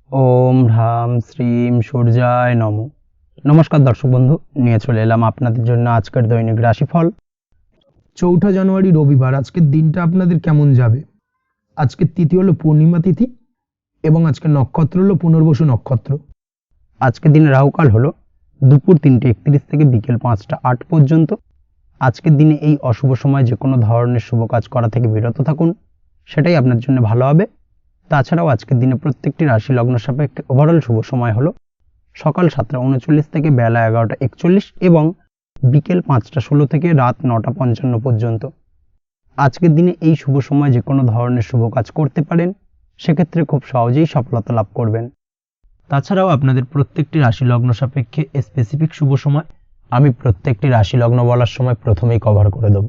ওম হ্রাম শ্রীম সূর্যায় নমঃ। নমস্কার দর্শক বন্ধু, নিয়ে চলে এলাম আপনাদের জন্য আজকের দৈনিক রাশিফল। 4 জানুয়ারি রবিবার। আজকের দিনটা আপনাদের কেমন যাবে? আজকের তিথি হলো পূর্ণিমা তিথি এবং আজকের নক্ষত্র হলো পুনর্বসু নক্ষত্র। আজকের দিনে রাহুকাল হলো দুপুর 3:31 থেকে বিকেল 5টা 8 পর্যন্ত। আজকের দিনে এই অশুভ সময় যে কোনো ধরনের শুভ কাজ করা থেকে বিরত থাকুন, সেটাই আপনার জন্য ভালো হবে। তাছাড়াও আজকের দিনে প্রত্যেকটি রাশি লগ্ন সাপেক্ষে ওভারঅল শুভ সময় হলো সকাল 7টা 39 থেকে বেলা 11টা 41 এবং বিকেল 5টা 16 থেকে রাত 9টা 55 পর্যন্ত। আজকের দিনে এই শুভ সময় যে কোনো ধরনের শুভ কাজ করতে পারেন, সেক্ষেত্রে খুব সহজেই সফলতা লাভ করবেন। তাছাড়াও আপনাদের প্রত্যেকটি রাশি লগ্ন সাপেক্ষে স্পেসিফিক শুভ সময় আমি প্রত্যেকটি রাশি লগ্ন বলার সময় প্রথমেই কভার করে দেব।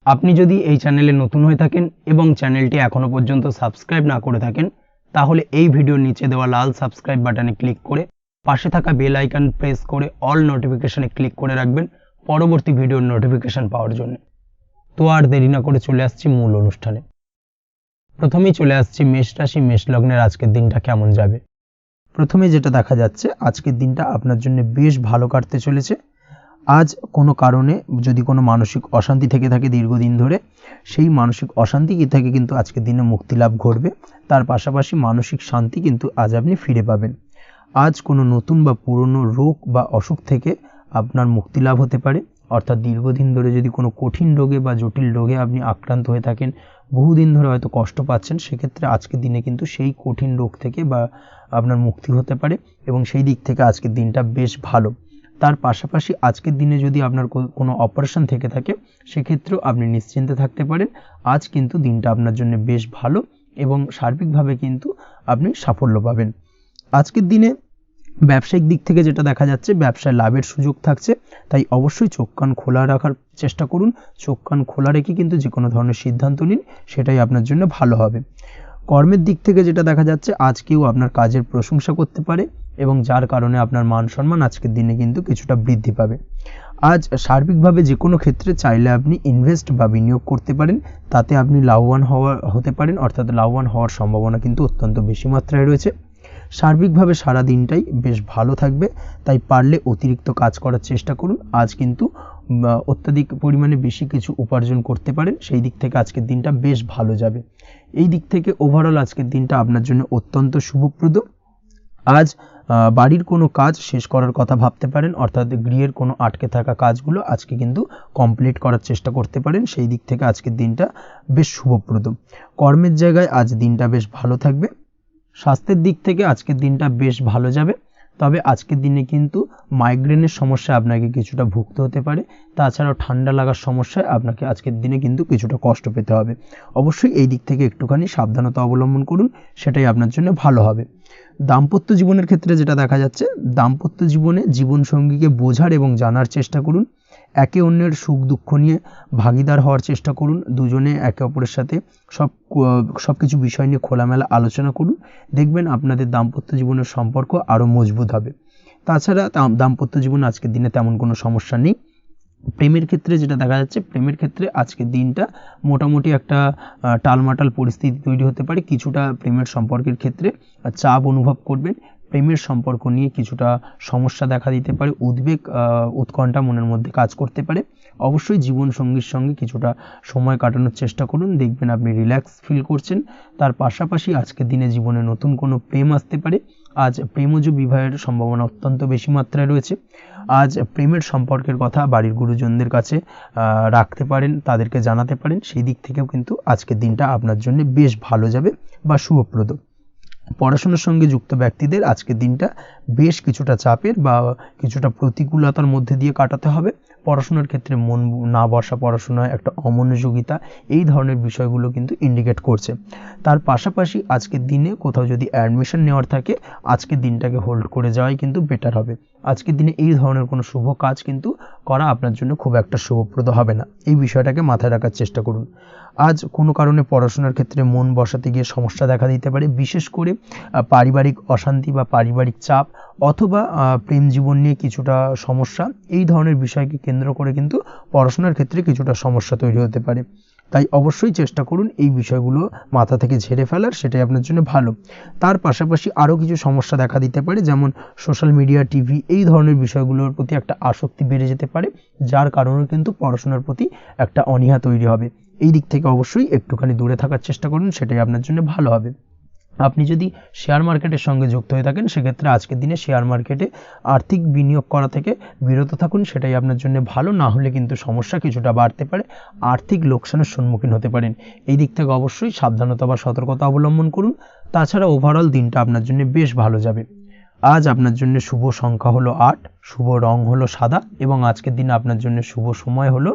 আপনি যদি এই চ্যানেলে নতুন হয়ে থাকেন এবং চ্যানেলটি এখনো পর্যন্ত সাবস্ক্রাইব না করে থাকেন, তাহলে এই ভিডিওর নিচে দেওয়া লাল সাবস্ক্রাইব বাটনে ক্লিক করে পাশে থাকা বেল আইকন প্রেস করে অল নোটিফিকেশনে ক্লিক করে রাখবেন পরবর্তী ভিডিওর নোটিফিকেশন পাওয়ার জন্য। তো আর দেরি না করে চলে আসছি মূল অনুষ্ঠানে। প্রথমেই চলে আসছি মেষ রাশি মেষ লগ্নের আজকের দিনটা কেমন যাবে। প্রথমে যেটা দেখা যাচ্ছে, আজকের দিনটা আপনার জন্য বেশ ভালো কাটতে চলেছে। আজ কোনো কারণে যদি কোনো মানসিক অশান্তি থেকে থাকে দীর্ঘদিন ধরে, সেই মানসিক অশান্তি থেকে কিন্তু আজকের দিনে মুক্তি লাভ ঘটবে। তার পাশাপাশি মানসিক শান্তি কিন্তু আজ আপনি ফিরে পাবেন। আজ কোনো নতুন বা পুরনো রোগ বা অসুখ থেকে আপনার মুক্তি লাভ হতে পারে। অর্থাৎ দীর্ঘদিন ধরে যদি কোনো কঠিন রোগে বা জটিল রোগে আপনি আক্রান্ত হয়ে থাকেন, বহুদিন ধরে হয়তো কষ্ট পাচ্ছেন, সেক্ষেত্রে আজকের দিনে কিন্তু সেই কঠিন রোগ থেকে বা আপনার মুক্তি হতে পারে এবং সেই দিক থেকে আজকের দিনটা বেশ ভালো। তার পাশাপাশি আজকের দিনে যদি আপনার কোনো অপারেশন থেকে থাকে, সেক্ষেত্রেও আপনি নিশ্চিন্তে থাকতে পারেন। আজ কিন্তু দিনটা আপনার জন্য বেশ ভালো এবং সার্বিকভাবে কিন্তু আপনি সাফল্য পাবেন। আজকের দিনে ব্যবসায়িক দিক থেকে যেটা দেখা যাচ্ছে, ব্যবসায় লাভের সুযোগ থাকছে, তাই অবশ্যই চোখ কান খোলা রাখার চেষ্টা করুন। চোখ কান খোলা রেখে কিন্তু যে কোনো ধরনের সিদ্ধান্ত নিন, সেটাই আপনার জন্য ভালো হবে। কর্মের দিক থেকে যেটা দেখা যাচ্ছে, আজ কেউ আপনার কাজের প্রশংসা করতে পারে এবং যার কারণে আপনার মান সম্মান আজকের দিনে কিন্তু কিছুটা বৃদ্ধি পাবে। আজ সার্বিকভাবে যে কোনো ক্ষেত্রে চাইলে আপনি ইনভেস্ট বা বিনিয়োগ করতে পারেন, তাতে আপনি লাভবান হতে পারেন। অর্থাৎ লাভবান হওয়ার সম্ভাবনা কিন্তু অত্যন্ত বেশি মাত্রায় রয়েছে। সার্বিকভাবে সারা দিনটাই বেশ ভালো থাকবে, তাই পারলে অতিরিক্ত কাজ করার চেষ্টা করুন। আজ কিন্তু অত্যাধিক পরিমাণে বেশি কিছু উপার্জন করতে পারেন, সেই দিক থেকে আজকের দিনটা বেশ ভালো যাবে। এই দিক থেকে ওভারঅল আজকের দিনটা আপনার জন্য অত্যন্ত শুভপ্রদ। আজ বাড়ির কোনো কাজ শেষ করার কথা ভাবতে পারেন, অর্থাৎ গৃহের কোনো আটকে থাকা কাজগুলো আজকে কিন্তু কমপ্লিট করার চেষ্টা করতে পারেন। সেই দিক থেকে আজকের দিনটা বেশ শুভপ্রদ। কর্মের জায়গায় আজ দিনটা বেশ ভালো থাকবে। স্বাস্থ্যের দিক থেকে আজকের দিনটা বেশ ভালো যাবে, তবে আজকের দিনে কিন্তু মাইগ্রেনের সমস্যা আপনাকে কিছুটা ভুগতে হতে পারে। তাছাড়াও ঠান্ডা লাগার সমস্যায় আপনাকে আজকের দিনে কিন্তু কিছুটা কষ্ট পেতে হবে। অবশ্যই এই দিক থেকে একটুখানি সাবধানতা অবলম্বন করুন, সেটাই আপনার জন্য ভালো হবে। দাম্পত্য জীবনের ক্ষেত্রে যেটা দেখা যাচ্ছে, দাম্পত্য জীবনে জীবনসঙ্গীকে বোঝার এবং জানার চেষ্টা করুন। একে অন্যের সুখ দুঃখ নিয়ে ভাগীদার হওয়ার চেষ্টা করুন। দুজনে একে অপরের সাথে সব কিছু বিষয় নিয়ে খোলামেলা আলোচনা করুন। দেখবেন আপনাদের দাম্পত্য জীবনের সম্পর্ক আরও মজবুত হবে। তাছাড়া দাম্পত্য জীবনে আজকের দিনে তেমন কোনো সমস্যা নেই। প্রেমের ক্ষেত্রে যেটা দেখা যাচ্ছে, প্রেমের ক্ষেত্রে আজকের দিনটা মোটামুটি একটা টালমাটাল পরিস্থিতি তৈরি হতে পারে। কিছুটা প্রেমের সম্পর্কের ক্ষেত্রে চাপ অনুভব করবেন। প্রেমের সম্পর্ক নিয়ে কিছুটা সমস্যা দেখা দিতে পারে, উদ্বেগ উৎকণ্ঠা মনের মধ্যে কাজ করতে পারে। অবশ্যই জীবনসঙ্গীর সঙ্গে কিছুটা সময় কাটানোর চেষ্টা করুন, দেখবেন আপনি রিল্যাক্স ফিল করছেন। তার পাশাপাশি আজকের দিনে জীবনে নতুন কোনো প্রেম আসতে পারে। আজ প্রেমজ বিবাহের সম্ভাবনা অত্যন্ত বেশি মাত্রায় রয়েছে। আজ প্রেমের সম্পর্কের কথা বাড়ির গুরুজনদের কাছে রাখতে পারেন, তাদেরকে জানাতে পারেন। সেই দিক থেকেও কিন্তু আজকের দিনটা আপনার জন্য বেশ ভালো যাবে বা শুভপ্রদ। পড়াশোনার সঙ্গে যুক্ত ব্যক্তিদের আজকের দিনটা বেশ কিছুটা চাপের বা কিছুটা প্রতিকূলতার মধ্যে দিয়ে কাটাতে হবে। পড়াশোনার ক্ষেত্রে মন না বসা, পড়াশোনায় একটা অমনোযোগিতা, এই ধরনের বিষয়গুলো কিন্তু ইন্ডিকেট করছে। তার পাশাপাশি আজকের দিনে কোথাও যদি অ্যাডমিশন নেওয়ার থাকে, আজকের দিনটাকে হোল্ড করে যাওয়াই কিন্তু বেটার হবে। আজকের দিনে এই ধরনের কোনো শুভ কাজ কিন্তু করা আপনার জন্য খুব একটা শুভপ্রদ হবে না, এই বিষয়টাকে মাথায় রাখার চেষ্টা করুন। আজ কোনো কারণে পড়াশোনার ক্ষেত্রে মন বসাতে গিয়ে সমস্যা দেখা দিতে পারে, বিশেষ করে পারিবারিক অশান্তি বা পারিবারিক চাপ অথবা প্রেম জীবন নিয়ে কিছুটা সমস্যা, এই ধরনের বিষয়কে কেন্দ্র করে কিন্তু পড়াশোনার ক্ষেত্রে কিছুটা সমস্যা তৈরি হতে পারে। তাই অবশ্যই চেষ্টা করুন এই বিষয়গুলো মাথা থেকে ঝেড়ে ফেলার, সেটাই আপনার জন্য ভালো। তার পাশাপাশি আরও কিছু সমস্যা দেখা দিতে পারে, যেমন সোশ্যাল মিডিয়া, টিভি এই ধরনের বিষয়গুলোর প্রতি একটা আসক্তি বেড়ে যেতে পারে, যার কারণে কিন্তু পড়াশোনার প্রতি একটা অনীহা তৈরি হবে। এই দিক থেকে অবশ্যই একটুখানি দূরে থাকার চেষ্টা করুন, সেটাই আপনার জন্য ভালো হবে। আপনি যদি শেয়ার মার্কেটের সঙ্গে যুক্ত হয়ে থাকেন, সেক্ষেত্রে আজকের দিনে শেয়ার মার্কেটে আর্থিক বিনিয়োগ করা থেকে বিরত থাকুন, সেটাই আপনার জন্য ভালো। না হলে কিন্তু সমস্যা কিছুটা বাড়তে পারে, আর্থিক লোকসানের সম্মুখীন হতে পারেন। এই দিক থেকে অবশ্যই সাবধানতা বা সতর্কতা অবলম্বন করুন। তাছাড়া ওভারঅল দিনটা আপনার জন্য বেশ ভালো যাবে। আজ আপনার জন্য শুভ সংখ্যা হলো 8, শুভ রং হলো সাদা, এবং আজকের দিনে আপনার জন্য শুভ সময় হলো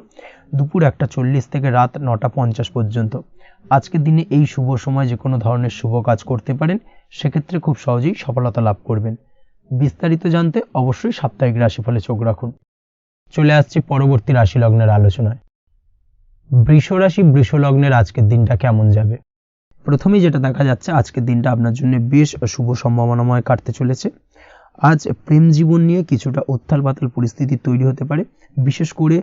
দুপুর 1:40 থেকে রাত 9:50 পর্যন্ত। আজকের দিনে এই শুভ সময় যে কোনো ধরনের শুভ কাজ করতে পারেন, সেক্ষেত্রে খুব সহজেই সফলতা লাভ করবেন। বিস্তারিত জানতে অবশ্যই সাপ্তাহিক রাশিফলে চোখ রাখুন। চলে আসছি পরবর্তী রাশি লগ্নের আলোচনায়। বৃষ রাশি, বৃষ লগ্নের আজকের দিনটা কেমন যাবে? প্রথমেই যেটা দেখা যাচ্ছে, আজকের দিনটা আপনার জন্য বেশ শুভ সম্ভাবনাময় কাটতে চলেছে। আজ প্রেম জীবন নিয়ে কিছুটা উত্থাল পাতাল পরিস্থিতি তৈরি হতে পারে। বিশেষ করে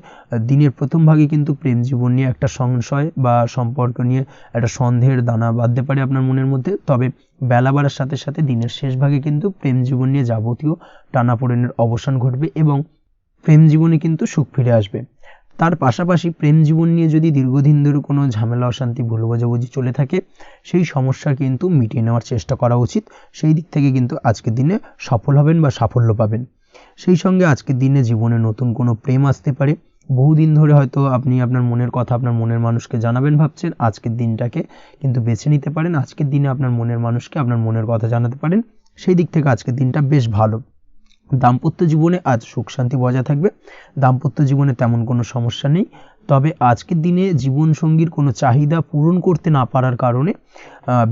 দিনের প্রথম ভাগে কিন্তু প্রেম জীবন নিয়ে একটা সংশয় বা সম্পর্ক নিয়ে একটা সন্দেহের দানা বাঁধতে পারে আপনার মনের মধ্যে। তবে বেলা বাড়ার সাথে সাথে দিনের শেষ ভাগে কিন্তু প্রেম জীবন নিয়ে যাবতীয় টানাপোড়েনের অবসান ঘটবে এবং প্রেম জীবনে কিন্তু সুখ ফিরে আসবে। তার পাশাপাশি প্রেম জীবন নিয়ে যদি দীর্ঘদিন ধরে কোনো ঝামেলা, অশান্তি, ভুল বোঝাবুঝি চলে থাকে, সেই সমস্যা কিন্তু মিটিয়ে নেওয়ার চেষ্টা করা উচিত। সেই দিক থেকে কিন্তু আজকের দিনে সফল হবেন বা সাফল্য পাবেন। সেই সঙ্গে আজকের দিনে জীবনে নতুন কোনো প্রেম আসতে পারে। বহুদিন ধরে হয়তো আপনি আপনার মনের কথা আপনার মনের মানুষকে জানাবেন ভাবছেন, আজকের দিনটাকে কিন্তু বেছে নিতে পারেন। আজকের দিনে আপনার মনের মানুষকে আপনার মনের কথা জানাতে পারেন। সেই দিক থেকে আজকের দিনটা বেশ ভালো। দাম্পত্য জীবনে আজ সুখ শান্তি বজায় থাকবে। দাম্পত্য জীবনে তেমন কোনো সমস্যা নেই। তবে আজকের দিনে জীবনসঙ্গীর কোনো চাহিদা পূরণ করতে না পারার কারণে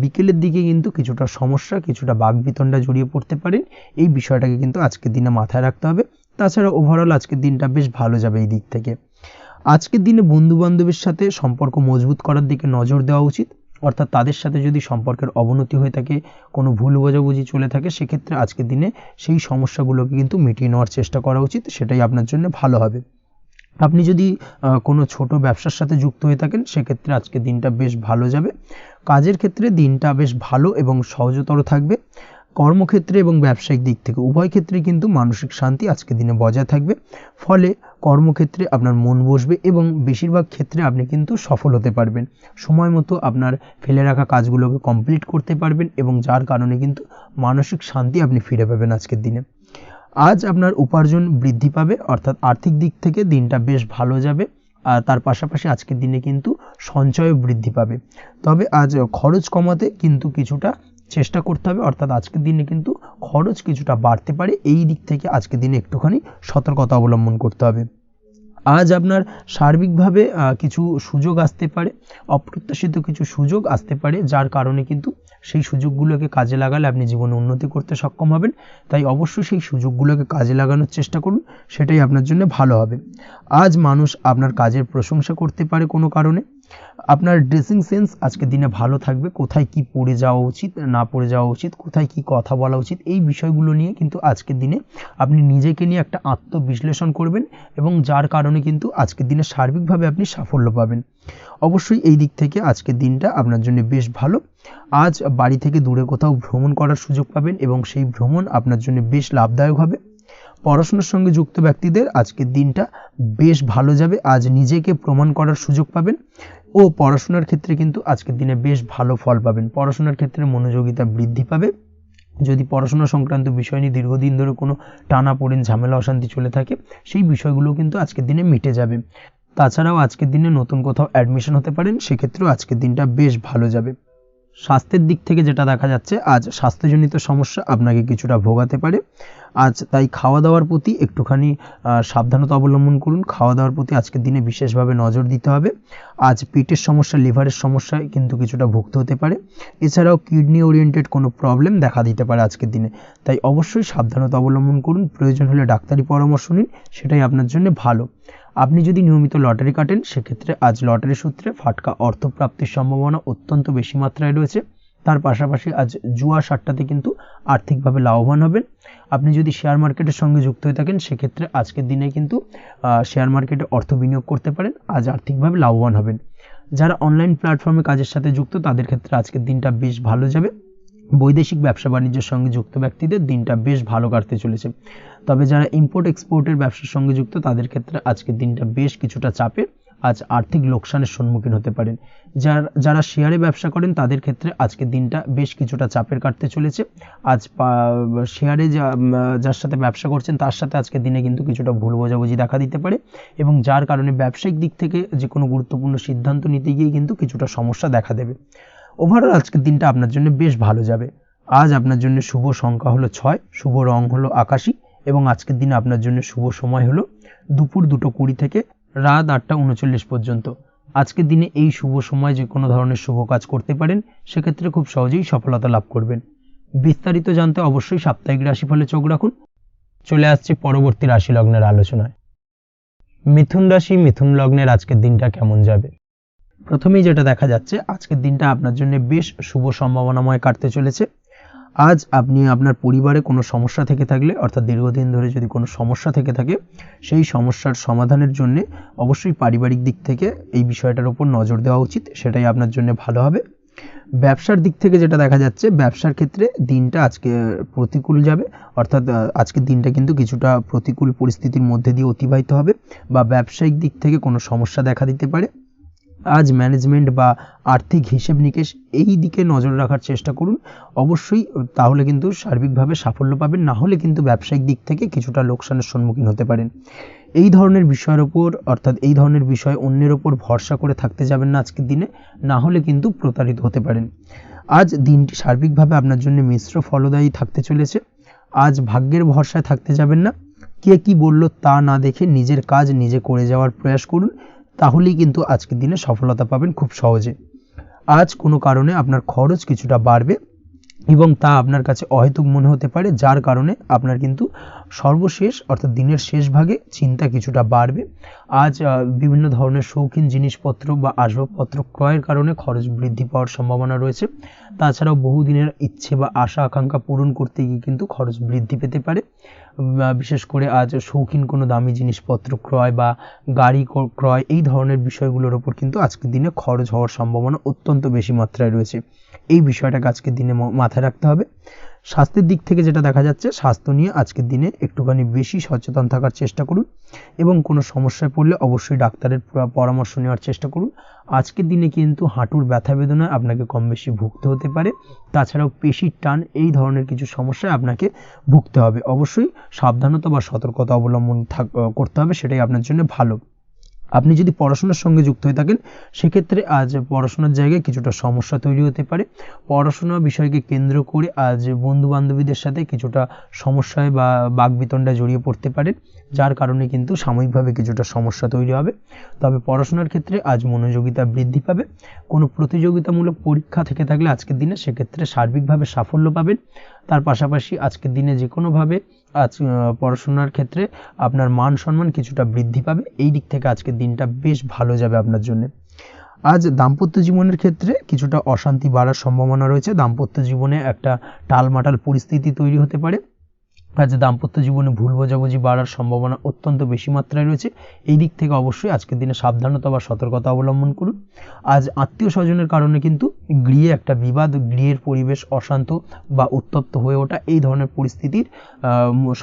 বিকেলের দিকে কিন্তু কিছুটা সমস্যা, কিছুটা বাকবিতণ্ডা জড়িয়ে পড়তে পারেন। এই বিষয়টাকে কিন্তু আজকের দিনে মাথায় রাখতে হবে। তাছাড়া ওভারঅল আজকের দিনটা বেশ ভালো যাবে এই দিক থেকে। আজকের দিনে বন্ধু বান্ধবের সাথে সম্পর্ক মজবুত করার দিকে নজর দেওয়া উচিত। অর্থাৎ তাদের সাথে যদি সম্পর্কের অবনতি হয়ে থাকে, কোনো ভুল বোঝাবুঝি চলে থাকে, সেক্ষেত্রে আজকের দিনে সেই সমস্যাগুলোকে কিন্তু মিটিয়ে নেওয়ার চেষ্টা করা উচিত, সেটাই আপনার জন্য ভালো হবে। আপনি যদি কোনো ছোট ব্যবসার সাথে যুক্ত হয়ে থাকেন, সেক্ষেত্রে আজকের দিনটা বেশ ভালো যাবে। কাজের ক্ষেত্রে দিনটা বেশ ভালো এবং সহজতর থাকবে। কর্মক্ষেত্রে এবং ব্যবসায়িক দিক থেকে উভয় ক্ষেত্রে কিন্তু মানসিক শান্তি আজকের দিনে বজায় থাকবে। ফলে কর্মক্ষেত্রে আপনার মন বসবে এবং বেশিরভাগ ক্ষেত্রে আপনি কিন্তু সফল হতে পারবেন। সময় মতো আপনার ফেলে রাখা কাজগুলোকে কমপ্লিট করতে পারবেন এবং যার কারণে কিন্তু মানসিক শান্তি আপনি ফিরে পাবেন আজকের দিনে। আজ আপনার উপার্জন বৃদ্ধি পাবে, অর্থাৎ আর্থিক দিক থেকে দিনটা বেশ ভালো যাবে। আর তার পাশাপাশি আজকের দিনে কিন্তু সঞ্চয় বৃদ্ধি পাবে। তবে আজ খরচ কমাতে কিন্তু কিছুটা চেষ্টা করতে হবে, অর্থাৎ আজকের দিনে কিন্তু খরচ কিছুটা বাড়তে পারে। এই দিক থেকে আজকের দিনে একটুখানি সতর্কতা অবলম্বন করতে হবে। আজ আপনার সার্বিকভাবে কিছু সুযোগ আসতে পারে, অপ্রত্যাশিত কিছু সুযোগ আসতে পারে, যার কারণে কিন্তু সেই সুযোগগুলোকে কাজে লাগালে আপনি জীবনে উন্নতি করতে সক্ষম হবেন। তাই অবশ্যই সেই সুযোগগুলোকে কাজে লাগানোর চেষ্টা করুন, সেটাই আপনার জন্য ভালো হবে। আজ মানুষ আপনার কাজের প্রশংসা করতে পারে কোনো কারণে। আপনার ড্রেসিং সেন্স আজকের দিনে ভালো থাকবে। কোথায় কি পরে যাওয়া উচিত, না পরে যাওয়া উচিত, কোথায় কি কথা বলা উচিত, এই বিষয়গুলো নিয়ে কিন্তু আজকের দিনে আপনি নিজেকে নিয়ে একটা আত্মবিশ্লেষণ করবেন এবং যার কারণে কিন্তু আজকের দিনে সার্বিকভাবে আপনি সাফল্য পাবেন। অবশ্যই এই দিক থেকে আজকের দিনটা আপনার জন্য বেশ ভালো। আজ বাড়ি থেকে দূরে কোথাও ভ্রমণ করার সুযোগ পাবেন এবং সেই ভ্রমণ আপনার জন্য বেশ লাভদায়ক হবে। পড়াশোনার সঙ্গে যুক্ত ব্যক্তিদের আজকের দিনটা বেশ ভালো যাবে। আজ নিজেকে প্রমাণ করার সুযোগ পাবেন ও পড়াশোনার ক্ষেত্রে কিন্তু আজকের দিনে বেশ ভালো ফল পাবেন। পড়াশোনার ক্ষেত্রে মনোযোগিতা বৃদ্ধি পাবে। যদি পড়াশোনা সংক্রান্ত বিষয় নিয়ে দীর্ঘদিন ধরে কোনো টানাপোড়েন, ঝামেলা, অশান্তি চলে থাকে, সেই বিষয়গুলো কিন্তু আজকের দিনে মিটে যাবে। তাছাড়াও আজকের দিনে নতুন কোথাও অ্যাডমিশন হতে পারেন, সেক্ষেত্রেও আজকের দিনটা বেশ ভালো যাবে। স্বাস্থ্যের দিক থেকে যেটা দেখা যাচ্ছে, আজ স্বাস্থ্যজনিত সমস্যা আপনাকে কিছুটা ভোগাতে পারে। আজ তাই খাওয়া দাওয়ার প্রতি একটুখানি সাবধানতা অবলম্বন করুন। খাওয়া দাওয়ার প্রতি আজকের দিনে বিশেষভাবে নজর দিতে হবে। আজ পেটের সমস্যা, লিভারের সমস্যায় কিন্তু কিছুটা ভুগতে হতে পারে। এছাড়াও কিডনি ওরিয়েন্টেড কোনো প্রবলেম দেখা দিতে পারে আজকের দিনে। তাই অবশ্যই সাবধানতা অবলম্বন করুন। প্রয়োজন হলে ডাক্তারি পরামর্শ নিন, সেটাই আপনার জন্য ভালো। আপনি যদি নিয়মিত লটারি কাটেন, সেক্ষেত্রে আজ লটারি সূত্রে ফাটকা অর্থপ্রাপ্তির সম্ভাবনা অত্যন্ত বেশি মাত্রায় রয়েছে। তার পাশাপাশি আজ জুয়া সাট্টাতে কিন্তু আর্থিকভাবে লাভবান হবেন। আপনি যদি শেয়ার মার্কেটের সঙ্গে যুক্ত হয়ে থাকেন, সেক্ষেত্রে আজকের দিনে কিন্তু শেয়ার মার্কেটে অর্থ বিনিয়োগ করতে পারেন। আজ আর্থিকভাবে লাভবান হবেন। যারা অনলাইন প্ল্যাটফর্মে কাজের সাথে যুক্ত তাদের ক্ষেত্রে আজকের দিনটা বেশ ভালো যাবে। বৈদেশিক ব্যবসা বাণিজ্যের সঙ্গে যুক্ত ব্যক্তিদের দিনটা বেশ ভালো কাটতে চলেছে। তবে যারা ইম্পোর্ট এক্সপোর্টের ব্যবসার সঙ্গে যুক্ত তাদের ক্ষেত্রে আজকের দিনটা বেশ কিছুটা চাপের, আজ আর্থিক লোকসানের সম্মুখীন হতে পারেন। যারা শেয়ারে ব্যবসা করেন তাদের ক্ষেত্রে আজকের দিনটা বেশ কিছুটা চাপের কাটতে চলেছে। আজ শেয়ারে যার সাথে ব্যবসা করছেন তার সাথে আজকের দিনে কিন্তু কিছুটা ভুল বোঝাবুঝি দেখা দিতে পারে, এবং যার কারণে ব্যবসায়িক দিক থেকে যে কোনো গুরুত্বপূর্ণ সিদ্ধান্ত নিতে গিয়ে কিন্তু কিছুটা সমস্যা দেখা দেবে। ওভারঅল আজকের দিনটা আপনার জন্য বেশ ভালো যাবে। আজ আপনার জন্য শুভ সংখ্যা হলো 6, শুভ রং হলো আকাশী, এবং আজকের দিনে আপনার জন্য শুভ সময় হলো দুপুর 2:20 থেকে রাত 8:39 পর্যন্ত। আজকের দিনে এই শুভ সময় যে কোনো ধরনের শুভ কাজ করতে পারেন, সেক্ষেত্রে খুব সহজেই সফলতা লাভ করবেন। বিস্তারিত জানতে অবশ্যই সাপ্তাহিক রাশিফলে চোখ রাখুন। চলে আসছে পরবর্তী রাশি লগ্নের আলোচনায়। মিথুন রাশি, মিথুন লগ্নের আজকের দিনটা কেমন যাবে? প্রথমেই যেটা দেখা যাচ্ছে, আজকের দিনটা আপনার জন্য বেশ শুভ সম্ভাবনাময় কাটতে চলেছে। আজ আপনি আপনার পরিবারে কোনো সমস্যা থেকে থাকলে, অর্থাৎ দীর্ঘদিন ধরে যদি কোনো সমস্যা থেকে থাকে, সেই সমস্যার সমাধানের জন্য অবশ্যই পারিবারিক দিক থেকে এই বিষয়টার উপর নজর দেওয়া উচিত, সেটাই আপনার জন্য ভালো হবে। ব্যবসার দিক থেকে যেটা দেখা যাচ্ছে, ব্যবসার ক্ষেত্রে দিনটা আজকে প্রতিকূল যাবে, অর্থাৎ আজকের দিনটা কিন্তু কিছুটা প্রতিকূল পরিস্থিতির মধ্যে দিয়ে অতিবাহিত হবে, বা ব্যবসায়িক দিক থেকে কোনো সমস্যা দেখা দিতে পারে। আজ ম্যানেজমেন্ট বা আর্থিক হিসেব নিকেশ এই দিকে নজর রাখার চেষ্টা করুন অবশ্যই, তাহলে কিন্তু সার্বিকভাবে সাফল্য পাবেন। না হলে কিন্তু ব্যবসায়িক দিক থেকে কিছুটা লোকসানের সম্মুখীন হতে পারেন। এই ধরনের বিষয়ের ওপর, অর্থাৎ এই ধরনের বিষয় অন্যের ওপর ভরসা করে থাকতে যাবেন না আজকের দিনে, না হলে কিন্তু প্রতারিত হতে পারেন। আজ দিনটি সার্বিকভাবে আপনার জন্য মিশ্র ফলদায়ী থাকতে চলেছে। আজ ভাগ্যের ভরসায় থাকতে যাবেন না। কে কি বলল তা না দেখে নিজের কাজ নিজে করে যাওয়ার প্রয়াস করুন, তাহলেই কিন্তু আজকের দিনে সফলতা পাবেন খুব সহজে। আজ কোনো কারণে আপনার খরচ কিছুটা বাড়বে, এবং তা আপনার কাছে অহেতুক মনে হতে পারে, যার কারণে আপনার কিন্তু সর্বশেষ, অর্থাৎ দিনের শেষ ভাগে চিন্তা কিছুটা বাড়বে। আজ বিভিন্ন ধরনের শৌখিন জিনিসপত্র বা আসবাবপত্র ক্রয়ের কারণে খরচ বৃদ্ধি পাওয়ার সম্ভাবনা রয়েছে। তাছাড়াও বহুদিনের ইচ্ছে বা আশা আকাঙ্ক্ষা পূরণ করতে গিয়ে কিন্তু খরচ বৃদ্ধি পেতে পারে। বিশেষ করে আজ শৌখিন কোনো দামি জিনিসপত্র ক্রয় বা গাড়ি ক্রয়, এই ধরনের বিষয়গুলোর ওপর কিন্তু আজকের দিনে খরচ হওয়ার সম্ভাবনা অত্যন্ত বেশি মাত্রায় রয়েছে। এই বিষয়টাকে আজকের দিনে মাথায় রাখতে হবে। স্বাস্থ্যের দিক থেকে যেটা দেখা যাচ্ছে, স্বাস্থ্য নিয়ে আজকের দিনে একটুখানি বেশি সচেতন থাকার চেষ্টা করুন, এবং কোনো সমস্যায় পড়লে অবশ্যই ডাক্তারের পরামর্শ নেওয়ার চেষ্টা করুন। আজকের দিনে কিন্তু হাঁটুর ব্যথা বেদনায় আপনাকে কম বেশি ভুগতে হতে পারে। তাছাড়াও পেশির টান, এই ধরনের কিছু সমস্যায় আপনাকে ভুগতে হবে। অবশ্যই সাবধানতা বা সতর্কতা অবলম্বন করতে হবে, সেটাই আপনার জন্য ভালো। আপনি যদি পড়াশোনার সঙ্গে যুক্ত হয়ে থাকেন, সেক্ষেত্রে আজ পড়াশোনার জায়গায় কিছুটা সমস্যা তৈরি হতে পারে। পড়াশোনা বিষয়কে কেন্দ্র করে আজ বন্ধু বান্ধবীদের সাথে কিছুটা সমস্যায় বা বাকবিতণ্ডায় জড়িয়ে পড়তে পারেন, যার কারণে কিন্তু সাময়িকভাবে কিছুটা সমস্যা তৈরি হবে। তবে পড়াশোনার ক্ষেত্রে আজ মনোযোগিতা বৃদ্ধি পাবে। কোনো প্রতিযোগিতামূলক পরীক্ষা থেকে থাকলে আজকের দিনে সেক্ষেত্রে সার্বিকভাবে সাফল্য পাবেন। তার পাশাপাশি আজকের দিনে যে কোনোভাবে আজ পড়াশোনার ক্ষেত্রে আপনার মান সম্মান কিছুটা বৃদ্ধি পাবে। এই দিক থেকে আজকের দিনটা বেশ ভালো যাবে আপনার জন্য। আজ দাম্পত্য জীবনের ক্ষেত্রে কিছুটা অশান্তি বাড়ার সম্ভাবনা রয়েছে। দাম্পত্য জীবনে একটা টালমাটাল পরিস্থিতি তৈরি হতে পারে। আজ দাম্পত্য জীবনে ভুল বোঝাবুঝি বাড়ার সম্ভাবনা অত্যন্ত বেশি মাত্রায় রয়েছে। এই দিক থেকে অবশ্যই আজকের দিনে সাবধানতা বা সতর্কতা অবলম্বন করুন। আজ আত্মীয় স্বজনের কারণে কিন্তু গৃহে একটা বিবাদ, গৃহের পরিবেশ অশান্ত বা উত্তপ্ত হয়ে ওঠা, এই ধরনের পরিস্থিতির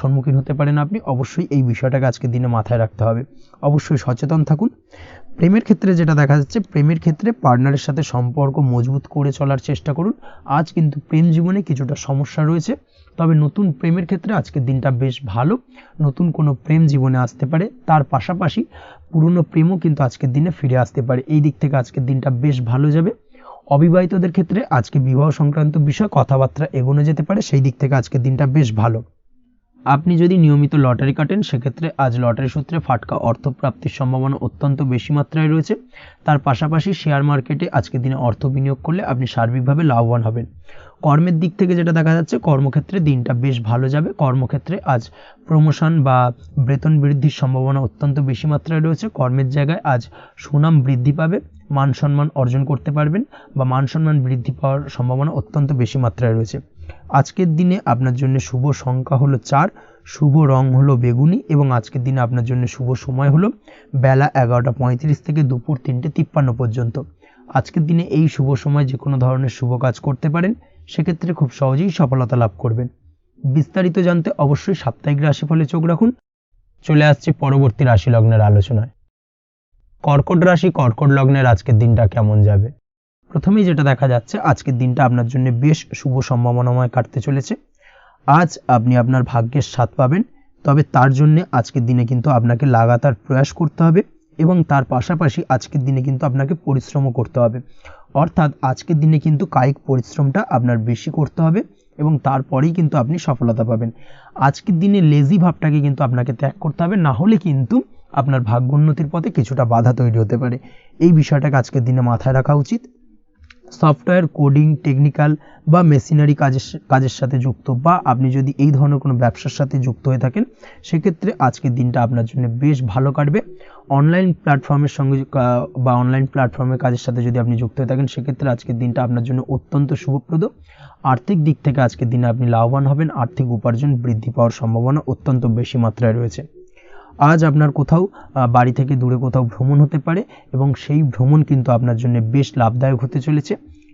সম্মুখীন হতে পারেন আপনি। অবশ্যই এই বিষয়টাকে আজকের দিনে মাথায় রাখতে হবে। অবশ্যই সচেতন থাকুন। প্রেমের ক্ষেত্রে যেটা দেখা যাচ্ছে, প্রেমের ক্ষেত্রে পার্টনারের সাথে সম্পর্ক মজবুত করে চলার চেষ্টা করুন। আজ কিন্তু প্রেম জীবনে কিছুটা সমস্যা রয়েছে, তবে নতুন প্রেমের ক্ষেত্রে আজকের দিনটা বেশ ভালো। নতুন কোনো প্রেম জীবনে আসতে পারে, তার পাশাপাশি পুরনো প্রেমও কিন্তু আজকের দিনে ফিরে আসতে পারে। এই দিক থেকে আজকের দিনটা বেশ ভালো যাবে। অবিবাহিতদের ক্ষেত্রে আজকে বিবাহ সংক্রান্ত বিষয় কথাবার্তা এগোনো যেতে পারে, সেই দিক থেকে আজকের দিনটা বেশ ভালো। আপনি যদি নিয়মিত লটারি কাটেন, সেক্ষেত্রে আজ লটারি সূত্রে ফাটকা অর্থপ্রাপ্তির সম্ভাবনা অত্যন্ত বেশি মাত্রায় রয়েছে। তার পাশাপাশি শেয়ার মার্কেটে আজকের দিনে অর্থ বিনিয়োগ করলে আপনি সার্বিকভাবে লাভবান হবেন। কর্মের দিক থেকে যেটা দেখা যাচ্ছে, কর্মক্ষেত্রে দিনটা বেশ ভালো যাবে। কর্মক্ষেত্রে আজ প্রমোশন বা বেতন বৃদ্ধির সম্ভাবনা অত্যন্ত বেশি মাত্রায় রয়েছে। কর্মের জায়গায় আজ সুনাম বৃদ্ধি পাবে, মান সম্মান অর্জন করতে পারবেন, বা মান সম্মান বৃদ্ধি পাওয়ার সম্ভাবনা অত্যন্ত বেশি মাত্রায় রয়েছে। আজকের দিনে আপনার জন্য শুভ সংখ্যা হলো 4, শুভ রং হলো বেগুনি, এবং আজকের দিনে আপনার জন্য শুভ সময় হলো বেলা 11:35 থেকে দুপুর 3:53 পর্যন্ত। আজকের দিনে এই শুভ সময় যে কোনো ধরনের শুভ কাজ করতে পারেন, সেক্ষেত্রে খুব সহজেই সফলতা লাভ করবেন। বিস্তারিত জানতে অবশ্যই সাপ্তাহিক রাশিফলে চোখ রাখুন। চলে আসছি পরবর্তী রাশি লগ্নের আলোচনায়। কর্কট রাশি, কর্কট লগ্নের আজকের দিনটা কেমন যাবে? প্রথমেই যেটা দেখা যাচ্ছে, আজকের দিনটা আপনার জন্য বেশ শুভ সম্ভাবনাময় কাটতে চলেছে। আজ আপনি আপনার ভাগ্যের স্বাদ পাবেন, তবে তার জন্য আজকের দিনে কিন্তু আপনাকে লাগাতার প্রয়াস করতে হবে এবং তার পাশাপাশি আজকের দিনে কিন্তু আপনাকে পরিশ্রমও করতে হবে। অর্থাৎ আজকের দিনে কিন্তু কায়িক পরিশ্রমটা আপনার বেশি করতে হবে এবং তারপরেই কিন্তু আপনি সফলতা পাবেন। আজকের দিনে লেজি ভাবটাকে কিন্তু আপনাকে ত্যাগ করতে হবে, না হলে কিন্তু আপনার ভাগ্যোন্নতির পথে কিছুটা বাধা তৈরি হতে পারে। এই বিষয়টাকে আজকের দিনে মাথায় রাখা উচিত। সফটওয়্যার, কোডিং, টেকনিক্যাল বা মেশিনারি কাজের সাথে যুক্ত, বা আপনি যদি এই ধরনের কোনো ব্যবসার সাথে যুক্ত হয়ে থাকেন, সেক্ষেত্রে আজকের দিনটা আপনার জন্য বেশ ভালো কাটবে। অনলাইন প্ল্যাটফর্মের সঙ্গে বা অনলাইন প্ল্যাটফর্মের কাজের সাথে যদি আপনি যুক্ত হয়ে থাকেন, সেক্ষেত্রে আজকের দিনটা আপনার জন্য অত্যন্ত শুভপ্রদ। আর্থিক দিক থেকে আজকের দিনে আপনি লাভবান হবেন, আর্থিক উপার্জন বৃদ্ধি পাওয়ার সম্ভাবনা অত্যন্ত বেশি মাত্রায় রয়েছে। আজ আপনার কোথাও বাড়ি থেকে দূরে কোথাও ভ্রমণ হতে পারে এবং সেই ভ্রমণ কিন্তু আপনার জন্য বেশ লাভদায়ক হতে চলেছে।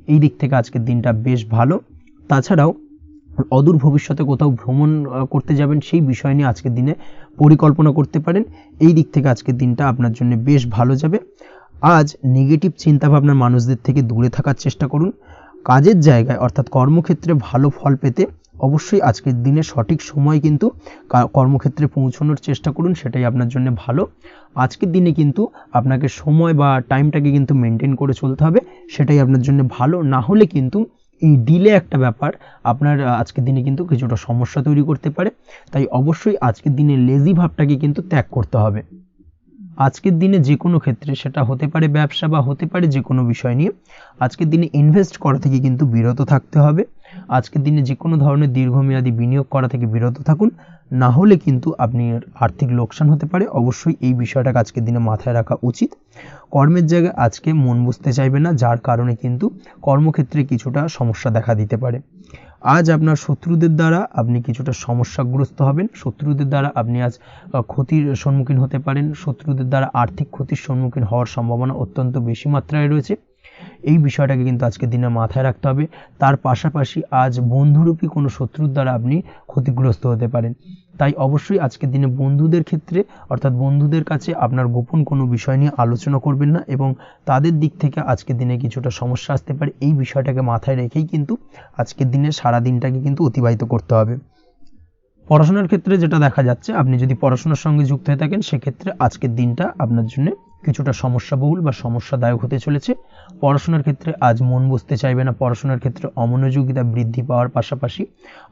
এই দিক থেকে আজকের দিনটা বেশ ভালো। তাছাড়াও অদূর ভবিষ্যতে কোথাও ভ্রমণ করতে যাবেন, সেই বিষয় নিয়ে আজকের দিনে পরিকল্পনা করতে পারেন। এই দিক থেকে আজকের দিনটা আপনার জন্য বেশ ভালো যাবে। আজ নেগেটিভ চিন্তাভাবনার মানুষদের থেকে দূরে থাকার চেষ্টা করুন। কাজের জায়গায় অর্থাৎ কর্মক্ষেত্রে ভালো ফল পেতে অবশ্যই আজকের দিনে সঠিক সময় কিন্তু কর্মক্ষেত্রে পৌঁছানোর চেষ্টা করুন, সেটাই আপনার জন্য ভালো। আজকের দিনে কিন্তু আপনাকে সময় বা টাইমটাকে কিন্তু মেনটেন করে চলতে হবে, সেটাই আপনার জন্য ভালো। না হলে কিন্তু এই ডিলে একটা ব্যাপার আপনার আজকের দিনে কিন্তু কিছুটা সমস্যা তৈরি করতে পারে। তাই অবশ্যই আজকের দিনে লেজি ভাবটাকে কিন্তু ত্যাগ করতে হবে। আজকের দিনে যে কোনো ক্ষেত্রে, সেটা হতে পারে ব্যবসা বা হতে পারে যে কোনো বিষয় নিয়ে, আজকের দিনে ইনভেস্ট করা থেকে কিন্তু বিরত থাকতে হবে। আজকের দিনে যে কোনো ধরনের দীর্ঘমেয়াদী বিনিয়োগ করা থেকে বিরত থাকুন, না হলে কিন্তু আপনি আর্থিক লোকসান হতে পারে। অবশ্যই এই বিষয়টাকে আজকের দিনে মাথায় রাখা উচিত। কর্মের জায়গায় আজকে মন বসতে চাইবে না, যার কারণে কিন্তু কর্মক্ষেত্রে কিছুটা সমস্যা দেখা দিতে পারে। আজ আপনার শত্রুদের দ্বারা আপনি কিছুটা সমস্যাগ্রস্ত হবেন। শত্রুদের দ্বারা আপনি আজ ক্ষতির সম্মুখীন হতে পারেন। শত্রুদের দ্বারা আর্থিক ক্ষতির সম্মুখীন হওয়ার সম্ভাবনা অত্যন্ত বেশি মাত্রায় রয়েছে। এই বিষয়টাকে কিন্তু আজকের দিনে মাথায় রাখতে হবে। তার পাশাপাশি আজ বন্ধুরূপী কোনো শত্রুর দ্বারা আপনি ক্ষতিগ্রস্ত হতে পারেন। তাই অবশ্যই আজকের দিনে বন্ধুদের ক্ষেত্রে অর্থাৎ বন্ধুদের কাছে আপনার গোপন কোনো বিষয় নিয়ে আলোচনা করবেন না এবং তাদের দিক থেকে আজকের দিনে কিছুটা সমস্যা আসতে পারে। এই বিষয়টাকে মাথায় রেখেই কিন্তু আজকের দিনে সারা দিনটাকে কিন্তু অতিবাহিত করতে হবে। পড়াশোনার ক্ষেত্রে যেটা দেখা যাচ্ছে, আপনি যদি পড়াশোনার সঙ্গে যুক্ত হয়ে থাকেন, সেক্ষেত্রে আজকের দিনটা আপনার জন্য কিছুটা সমস্যাবহুল বা সমস্যাদায়ক হতে চলেছে। পড়াশোনার ক্ষেত্রে আজ মন বসতে চাইবে না। পড়াশোনার ক্ষেত্রে অমনোযোগিতা বৃদ্ধি পাওয়ার পাশাপাশি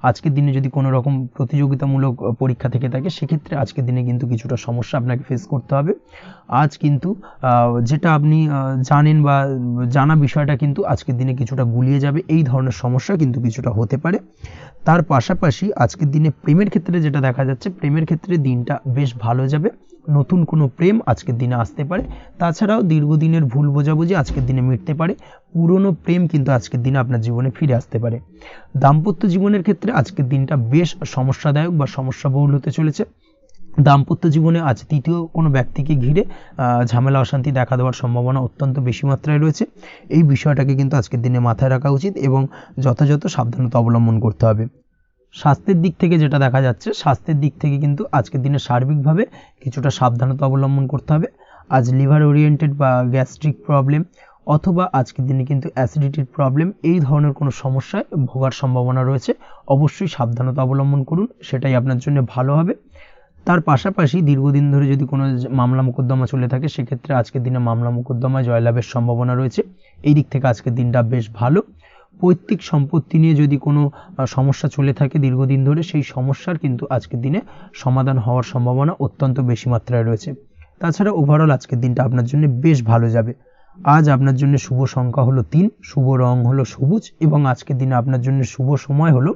আজকের দিনে যদি কোনো রকম প্রতিযোগিতামূলক পরীক্ষা থেকে থাকে, সেক্ষেত্রে আজকের দিনে কিন্তু কিছুটা সমস্যা আপনাকে ফেস করতে হবে। আজ কিন্তু যেটা আপনি জানেন বা জানা বিষয়টা কিন্তু আজকের দিনে কিছুটা গুলিয়ে যাবে। এই ধরনের সমস্যা কিন্তু কিছুটা হতে পারে। তার পাশাপাশি আজকের দিনে প্রেমের ক্ষেত্রে যেটা দেখা যাচ্ছে, প্রেমের ক্ষেত্রে দিনটা বেশ ভালো যাবে। নতুন কোনো প্রেম আজকের দিনে আসতে পারে। তাছাড়াও দীর্ঘদিনের ভুল বোঝাবুঝি আজকের দিনে মিটতে পারে। পুরনো প্রেম কিন্তু আজকের দিনে আপনার জীবনে ফিরে আসতে পারে। দাম্পত্য জীবনের ক্ষেত্রে আজকের দিনটা বেশ সমস্যাদায়ক বা সমস্যাবহুল হতে চলেছে। দাম্পত্য জীবনে আজ তৃতীয় কোনো ব্যক্তিকে ঘিরে ঝামেলা অশান্তি দেখা দেওয়ার সম্ভাবনা অত্যন্ত বেশি মাত্রায় রয়েছে। এই বিষয়টাকে কিন্তু আজকের দিনে মাথায় রাখা উচিত এবং যথাযথ সাবধানতা অবলম্বন করতে হবে। স্বাস্থ্যের দিক থেকে যেটা দেখা যাচ্ছে, স্বাস্থ্যের দিক থেকে কিন্তু আজকের দিনে সার্বিকভাবে কিছুটা সাবধানতা অবলম্বন করতে হবে। আজ লিভার ওরিয়েন্টেড বা গ্যাস্ট্রিক প্রবলেম অথবা আজকের দিনে কিন্তু অ্যাসিডিটির প্রবলেম, এই ধরনের কোনো সমস্যায় ভোগার সম্ভাবনা রয়েছে। অবশ্যই সাবধানতা অবলম্বন করুন, সেটাই আপনার জন্য ভালো হবে। তার পাশাপাশি দীর্ঘদিন ধরে যদি কোনো মামলা মোকদ্দমা চলে থাকে, সেক্ষেত্রে আজকের দিনে মামলা মোকদ্দমায় জয়লাভের সম্ভাবনা রয়েছে। এই দিক থেকে আজকের দিনটা বেশ ভালো। পৈতৃক সম্পত্তি নিয়ে যদি কোনো সমস্যা চলে থাকে দীর্ঘদিন ধরে, সেই সমস্যার কিন্তু আজকের দিনে সমাধান হওয়ার সম্ভাবনা অত্যন্ত বেশি মাত্রায় রয়েছে। তাছাড়া ওভারঅল আজকের দিনটা আপনার জন্য বেশ ভালো যাবে। আজ আপনার জন্য শুভ সংখ্যা হলো 3, শুভ রং হলো সবুজ এবং আজকের দিনে আপনার জন্য শুভ সময় হলো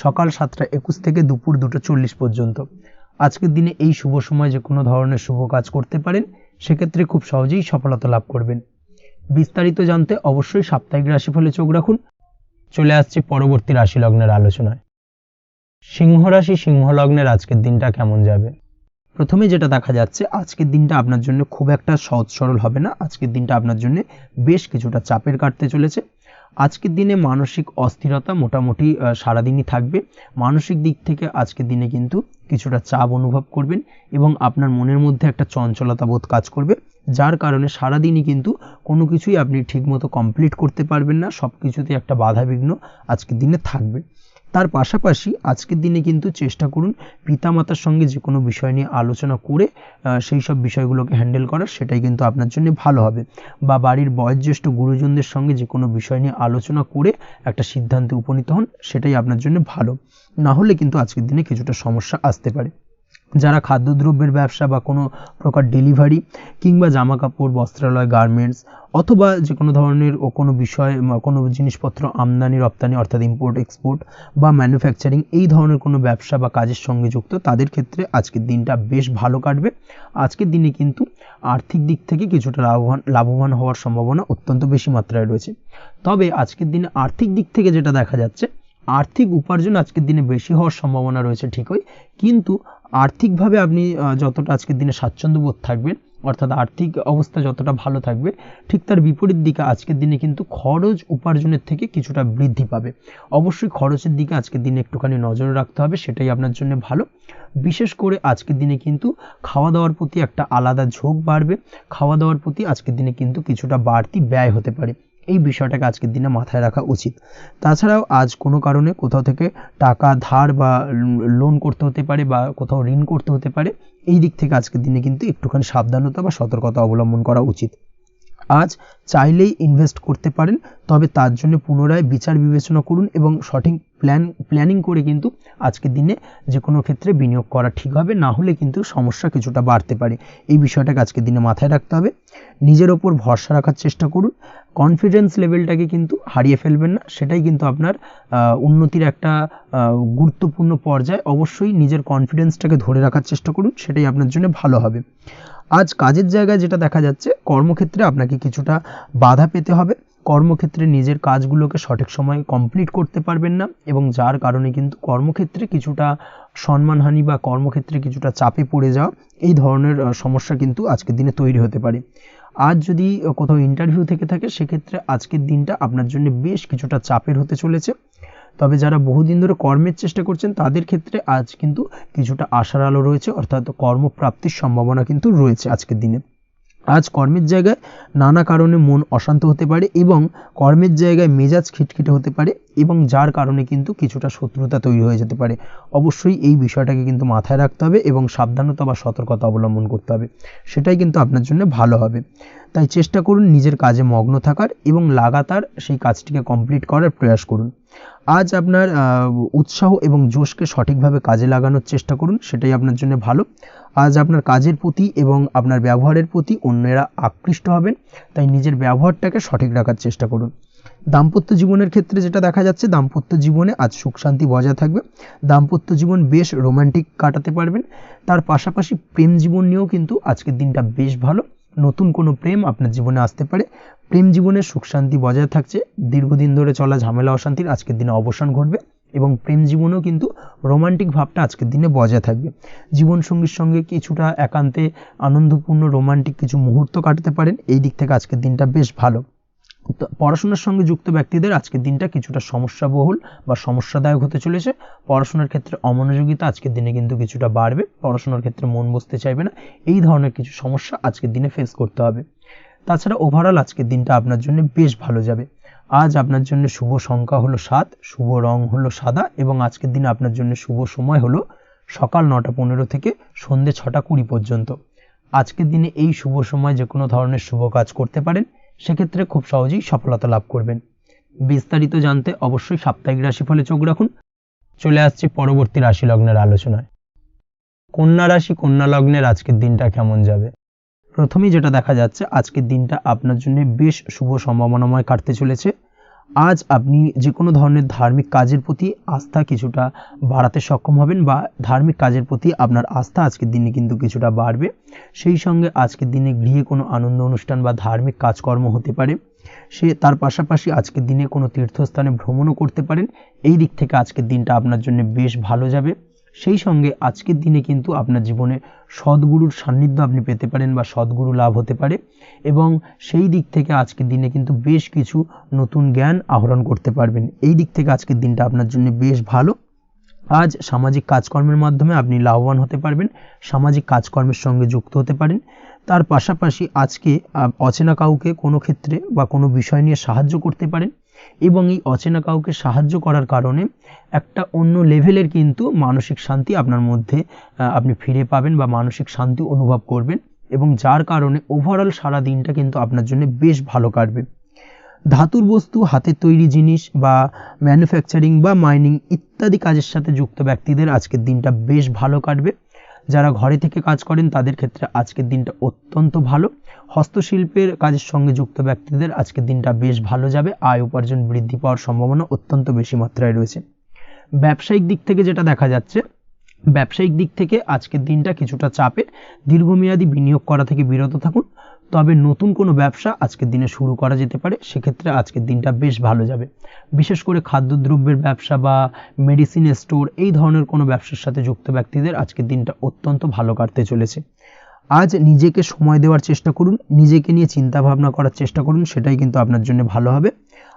সকাল 7:21 থেকে দুপুর 2:40 পর্যন্ত। আজকের দিনে এই শুভ সময় যে কোনো ধরনের শুভ কাজ করতে পারেন, সেক্ষেত্রে খুব সহজেই সফলতা লাভ করবেন। বিস্তারিত জানতে অবশ্যই সাপ্তাহিক রাশিফলে চোখ রাখুন। চলে আসছি পরবর্তী রাশি লগ্নের আলোচনায়। সিংহ রাশি, সিংহ লগ্নের আজকের দিনটা কেমন যাবে? প্রথমে যেটা দেখা যাচ্ছে আজকের দিনটা আপনার জন্য খুব একটা সহজ সরল হবে না। আজকের দিনটা আপনার জন্য বেশ কিছুটা চাপের কাটতে চলেছে। আজকের দিনে মানসিক অস্থিরতা মোটামুটি সারাদিনই থাকবে। মানসিক দিক থেকে আজকের দিনে কিন্তু কিছুটা চাপ অনুভব করবেন এবং আপনার মনের মধ্যে একটা চঞ্চলতা বোধ কাজ করবে, যার কারণে সারাদিনই কিন্তু কোনো কিছুই আপনি ঠিকমতো কমপ্লিট করতে পারবেন না। সব কিছুতে একটা বাধাবিঘ্ন আজকের দিনে থাকবে। তার পাশাপাশি আজকের দিনে কিন্তু চেষ্টা করুন পিতামাতার সঙ্গে যে কোনো বিষয় নিয়ে আলোচনা করে সেই সব বিষয়গুলোকে হ্যান্ডেল করার, সেটাই কিন্তু আপনার জন্য ভালো হবে। বা বাড়ির বয়োজ্যেষ্ঠ গুরুজনদের সঙ্গে যে কোনো বিষয় নিয়ে আলোচনা করে একটা সিদ্ধান্তে উপনীত হন, সেটাই আপনার জন্য ভালো। না হলে কিন্তু আজকের দিনে কিছুটা সমস্যা আসতে পারে। যারা খাদ্যদ্রব্যের ব্যবসা বা কোনো প্রকার ডেলিভারি কিংবা জামা কাপড়, বস্ত্রালয়, গার্মেন্টস অথবা যে কোনো ধরনের কোনো বিষয় কোনো জিনিসপত্র আমদানি রপ্তানি অর্থাৎ ইম্পোর্ট এক্সপোর্ট বা ম্যানুফ্যাকচারিং এই ধরনের কোনো ব্যবসা বা কাজের সঙ্গে যুক্ত, তাদের ক্ষেত্রে আজকের দিনটা বেশ ভালো কাটবে। আজকের দিনে কিন্তু আর্থিক দিক থেকে কিছুটা লাভবান হওয়ার সম্ভাবনা অত্যন্ত বেশি মাত্রায় রয়েছে। তবে আজকের দিনে আর্থিক দিক থেকে যেটা দেখা যাচ্ছে, আর্থিক উপার্জন আজকের দিনে বেশি হওয়ার সম্ভাবনা রয়েছে ঠিকই, কিন্তু আর্থিকভাবে আপনি যতটা আজকের দিনে স্বাচ্ছন্দ্য বোধ থাকবেন, অর্থাৎ আর্থিক অবস্থা যতটা ভালো থাকবে, ঠিক তার বিপরীত দিকে আজকের দিনে কিন্তু খরচ উপার্জনের থেকে কিছুটা বৃদ্ধি পাবে। অবশ্যই খরচের দিকে আজকের দিনে একটুখানি নজর রাখতে হবে, সেটাই আপনার জন্য ভালো। বিশেষ করে আজকের দিনে কিন্তু খাওয়া দাওয়ার প্রতি একটা আলাদা ঝোঁক বাড়বে। খাওয়া দাওয়ার প্রতি আজকের দিনে কিন্তু কিছুটা বাড়তি ব্যয় হতে পারে। এই বিষয়টাকে আজকের দিনে মাথায় রাখা উচিত। তাছাড়াও আজ কোনো কারণে কোথাও থেকে টাকা ধার বা লোন করতে হতে পারে বা কোথাও ঋণ করতে হতে পারে। এই দিক থেকে আজকের দিনে কিন্তু একটুখানি সাবধানতা বা সতর্কতা অবলম্বন করা উচিত। আজ চাইলেই ইনভেস্ট করতে পারেন, তবে তার জন্য পুনরায় বিচার বিবেচনা করুন এবং সঠিক প্ল্যানিং করে কিন্তু আজকের দিনে যে কোনো ক্ষেত্রে বিনিয়োগ করা ঠিক হবে। না হলে কিন্তু সমস্যা কিছুটা বাড়তে পারে। এই বিষয়টাকে আজকের দিনে মাথায় রাখতে হবে। নিজের ওপর ভরসা রাখার চেষ্টা করুন। কনফিডেন্স লেভেলটাকে কিন্তু হারিয়ে ফেলবেন না, সেটাই কিন্তু আপনার উন্নতির একটা গুরুত্বপূর্ণ পর্যায়। অবশ্যই নিজের কনফিডেন্সটাকে ধরে রাখার চেষ্টা করুন, সেটাই আপনার জন্য ভালো হবে। আজ কাজের জায়গায় যেটা দেখা যাচ্ছে, কর্মক্ষেত্রে আপনাকে কিছুটা বাধা পেতে হবে। কর্মক্ষেত্রে নিজের কাজগুলোকে সঠিক সময়ে কমপ্লিট করতে পারবেন না এবং যার কারণে কিন্তু কর্মক্ষেত্রে কিছুটা সম্মানহানি বা কর্মক্ষেত্রে কিছুটা চাপে পড়ে যাওয়া, এই ধরনের সমস্যা কিন্তু আজকের দিনে তৈরি হতে পারে। আজ যদি কোথাও ইন্টারভিউ থেকে থাকে, সেক্ষেত্রে আজকের দিনটা আপনার জন্য বেশ কিছুটা চাপের হতে চলেছে। তবে যারা বহুদিন ধরে কর্মের চেষ্টা করছেন, তাদের ক্ষেত্রে আজ কিন্তু কিছুটা আশার আলো রয়েছে, অর্থাৎ কর্মপ্রাপ্তির সম্ভাবনা কিন্তু রয়েছে আজকের দিনে। আজ কর্মের জায়গায় নানা কারণে মন অশান্ত হতে পারে এবং কর্মের জায়গায় মেজাজ খিটখিটে হতে পারে এবং যার কারণে কিন্তু কিছুটা শত্রুতা তৈরি হয়ে যেতে পারে। অবশ্যই এই বিষয়টাকে কিন্তু মাথায় রাখতে হবে এবং সাবধানতা বা সতর্কতা অবলম্বন করতে হবে, সেটাই কিন্তু আপনার জন্য ভালো হবে। তাই চেষ্টা করুন নিজের কাজে মগ্ন থাকার এবং লাগাতার সেই কাজটিকে কমপ্লিট করার প্রয়াস করুন। আজ আপনার উৎসাহ এবং জোশকে সঠিকভাবে কাজে লাগানোর চেষ্টা করুন, সেটাই আপনার জন্য ভালো। আজ আপনার কাজের প্রতি এবং আপনার ব্যবহারের প্রতি অন্যেরা আকৃষ্ট হবেন, তাই নিজের ব্যবহারটাকে সঠিক রাখার চেষ্টা করুন। দাম্পত্য জীবনের ক্ষেত্রে যেটা দেখা যাচ্ছে, দাম্পত্য জীবনে আজ সুখ শান্তি বজায় থাকবে। দাম্পত্য জীবন বেশ রোমান্টিক কাটাতে পারবেন। তার পাশাপাশি প্রেম জীবন নিয়েও কিন্তু আজকের দিনটা বেশ ভালো। নতুন কোনো প্রেম আপনার জীবনে আসতে পারে। প্রেম জীবনে সুখ শান্তি বজায় থাকছে। দীর্ঘদিন ধরে চলা ঝামেলা অশান্তির আজকের দিনে অবসান ঘটবে এবং প্রেম জীবনেও কিন্তু রোমান্টিক ভাবটা আজকের দিনে বজায় থাকবে। জীবনসঙ্গীর সঙ্গে কিছুটা একান্তে আনন্দপূর্ণ রোমান্টিক কিছু মুহূর্ত কাটাতে পারেন। এই দিক থেকে আজকের দিনটা বেশ ভালো। পড়াশোনার সঙ্গে যুক্ত ব্যক্তিদের আজকের দিনটা কিছুটা সমস্যাবহুল বা সমস্যাদায়ক হতে চলেছে। পড়াশোনার ক্ষেত্রে অমনোযোগিতা আজকের দিনে কিন্তু কিছুটা বাড়বে। পড়াশোনার ক্ষেত্রে মন বসতে চাইবে না। এই ধরনের কিছু সমস্যা আজকের দিনে ফেস করতে হবে। তাছাড়া ওভারঅল আজকের দিনটা আপনার জন্য বেশ ভালো যাবে। আজ আপনার জন্য শুভ সংখ্যা হলো 7, শুভ রং হলো সাদা এবং আজকের দিনে আপনার জন্য শুভ সময় হলো সকাল 9:15 থেকে সন্ধ্যে 6:20 পর্যন্ত। আজকের দিনে এই শুভ সময় যে কোনো ধরনের শুভ কাজ করতে পারেন, সেক্ষেত্রে খুব সহজেই সফলতা লাভ করবেন। বিস্তারিত জানতে অবশ্যই সাপ্তাহিক রাশিফলে চোখ রাখুন। চলে আসছে পরবর্তী রাশি লগ্নের আলোচনায়। কন্যা রাশি, কন্যা লগ্নের আজকের দিনটা কেমন যাবে? প্রথমেই যেটা দেখা যাচ্ছে, আজকের দিনটা আপনার জন্য বেশ শুভ সম্ভাবনাময় কাটতে চলেছে। আজ আপনি যে কোনো ধরনের ধার্মিক কাজের প্রতি আস্থা কিছুটা বাড়াতে সক্ষম হবেন বা ধার্মিক কাজের প্রতি আপনার আস্থা আজকের দিনে কিন্তু কিছুটা বাড়বে। সেই সঙ্গে আজকের দিনে গৃহে কোনো আনন্দ অনুষ্ঠান বা ধার্মিক কাজকর্ম হতে পারে। তার পাশাপাশি আজকের দিনে কোনো তীর্থস্থানে ভ্রমণও করতে পারেন। এই দিক থেকে আজকের দিনটা আপনার জন্য বেশ ভালো যাবে। সেই সঙ্গে আজকের দিনে কিন্তু আপনার জীবনে সদ্গুরুর সান্নিধ্য আপনি পেতে পারেন বা সদ্গুরু লাভ হতে পারে, এবং সেই দিক থেকে আজকের দিনে কিন্তু বেশ কিছু নতুন জ্ঞান আহরণ করতে পারবেন। এই দিক থেকে আজকের দিনটা আপনার জন্য বেশ ভালো। আজ সামাজিক কাজকর্মের মাধ্যমে আপনি লাভবান হতে পারবেন, সামাজিক কাজকর্মের সঙ্গে যুক্ত হতে পারেন। তার পাশাপাশি আজকে অচেনা কাউকে কোনো ক্ষেত্রে বা কোনো বিষয় নিয়ে সাহায্য করতে পারেন, এবং এই অচেনা কাউকে সাহায্য করার কারণে একটা অন্য লেভেলের কিন্তু মানসিক শান্তি আপনার মধ্যে আপনি ফিরে পাবেন বা মানসিক শান্তি অনুভব করবেন, এবং যার কারণে ওভারঅল সারা দিনটা কিন্তু আপনার জন্য বেশ ভালো কাটবে। ধাতুর বস্তু, হাতের তৈরি জিনিস বা ম্যানুফ্যাকচারিং বা মাইনিং ইত্যাদি কাজের সাথে যুক্ত ব্যক্তিদের আজকের দিনটা বেশ ভালো কাটবে। যারা ঘরে থেকে কাজ করেন তাদের ক্ষেত্রে আজকের দিনটা অত্যন্ত ভালো। হস্তশিল্পের কাজের সঙ্গে যুক্ত ব্যক্তিদের আজকের দিনটা বেশ ভালো যাবে। আয় উপার্জন বৃদ্ধি পাওয়ার সম্ভাবনা অত্যন্ত বেশি মাত্রায় রয়েছে। ব্যবসায়িক দিক থেকে যেটা দেখা যাচ্ছে, ব্যবসায়িক দিক থেকে আজকের দিনটা কিছুটা চাপের। দীর্ঘমেয়াদী বিনিয়োগ করা থেকে বিরত থাকুন, তবে নতুন কোনো ব্যবসা আজকের দিনে শুরু করা যেতে পারে, সেক্ষেত্রে আজকের দিনটা বেশ ভালো যাবে। বিশেষ করে খাদ্যদ্রব্যের ব্যবসা বা মেডিসিন স্টোর এই ধরনের কোনো ব্যবসার সাথে যুক্ত ব্যক্তিদের আজকের দিনটা অত্যন্ত ভালো কাটতে চলেছে। আজ নিজেকে সময় দেওয়ার চেষ্টা করুন, নিজেকে নিয়ে চিন্তা ভাবনা করার চেষ্টা করুন, সেটাই কিন্তু আপনার জন্য ভালো হবে।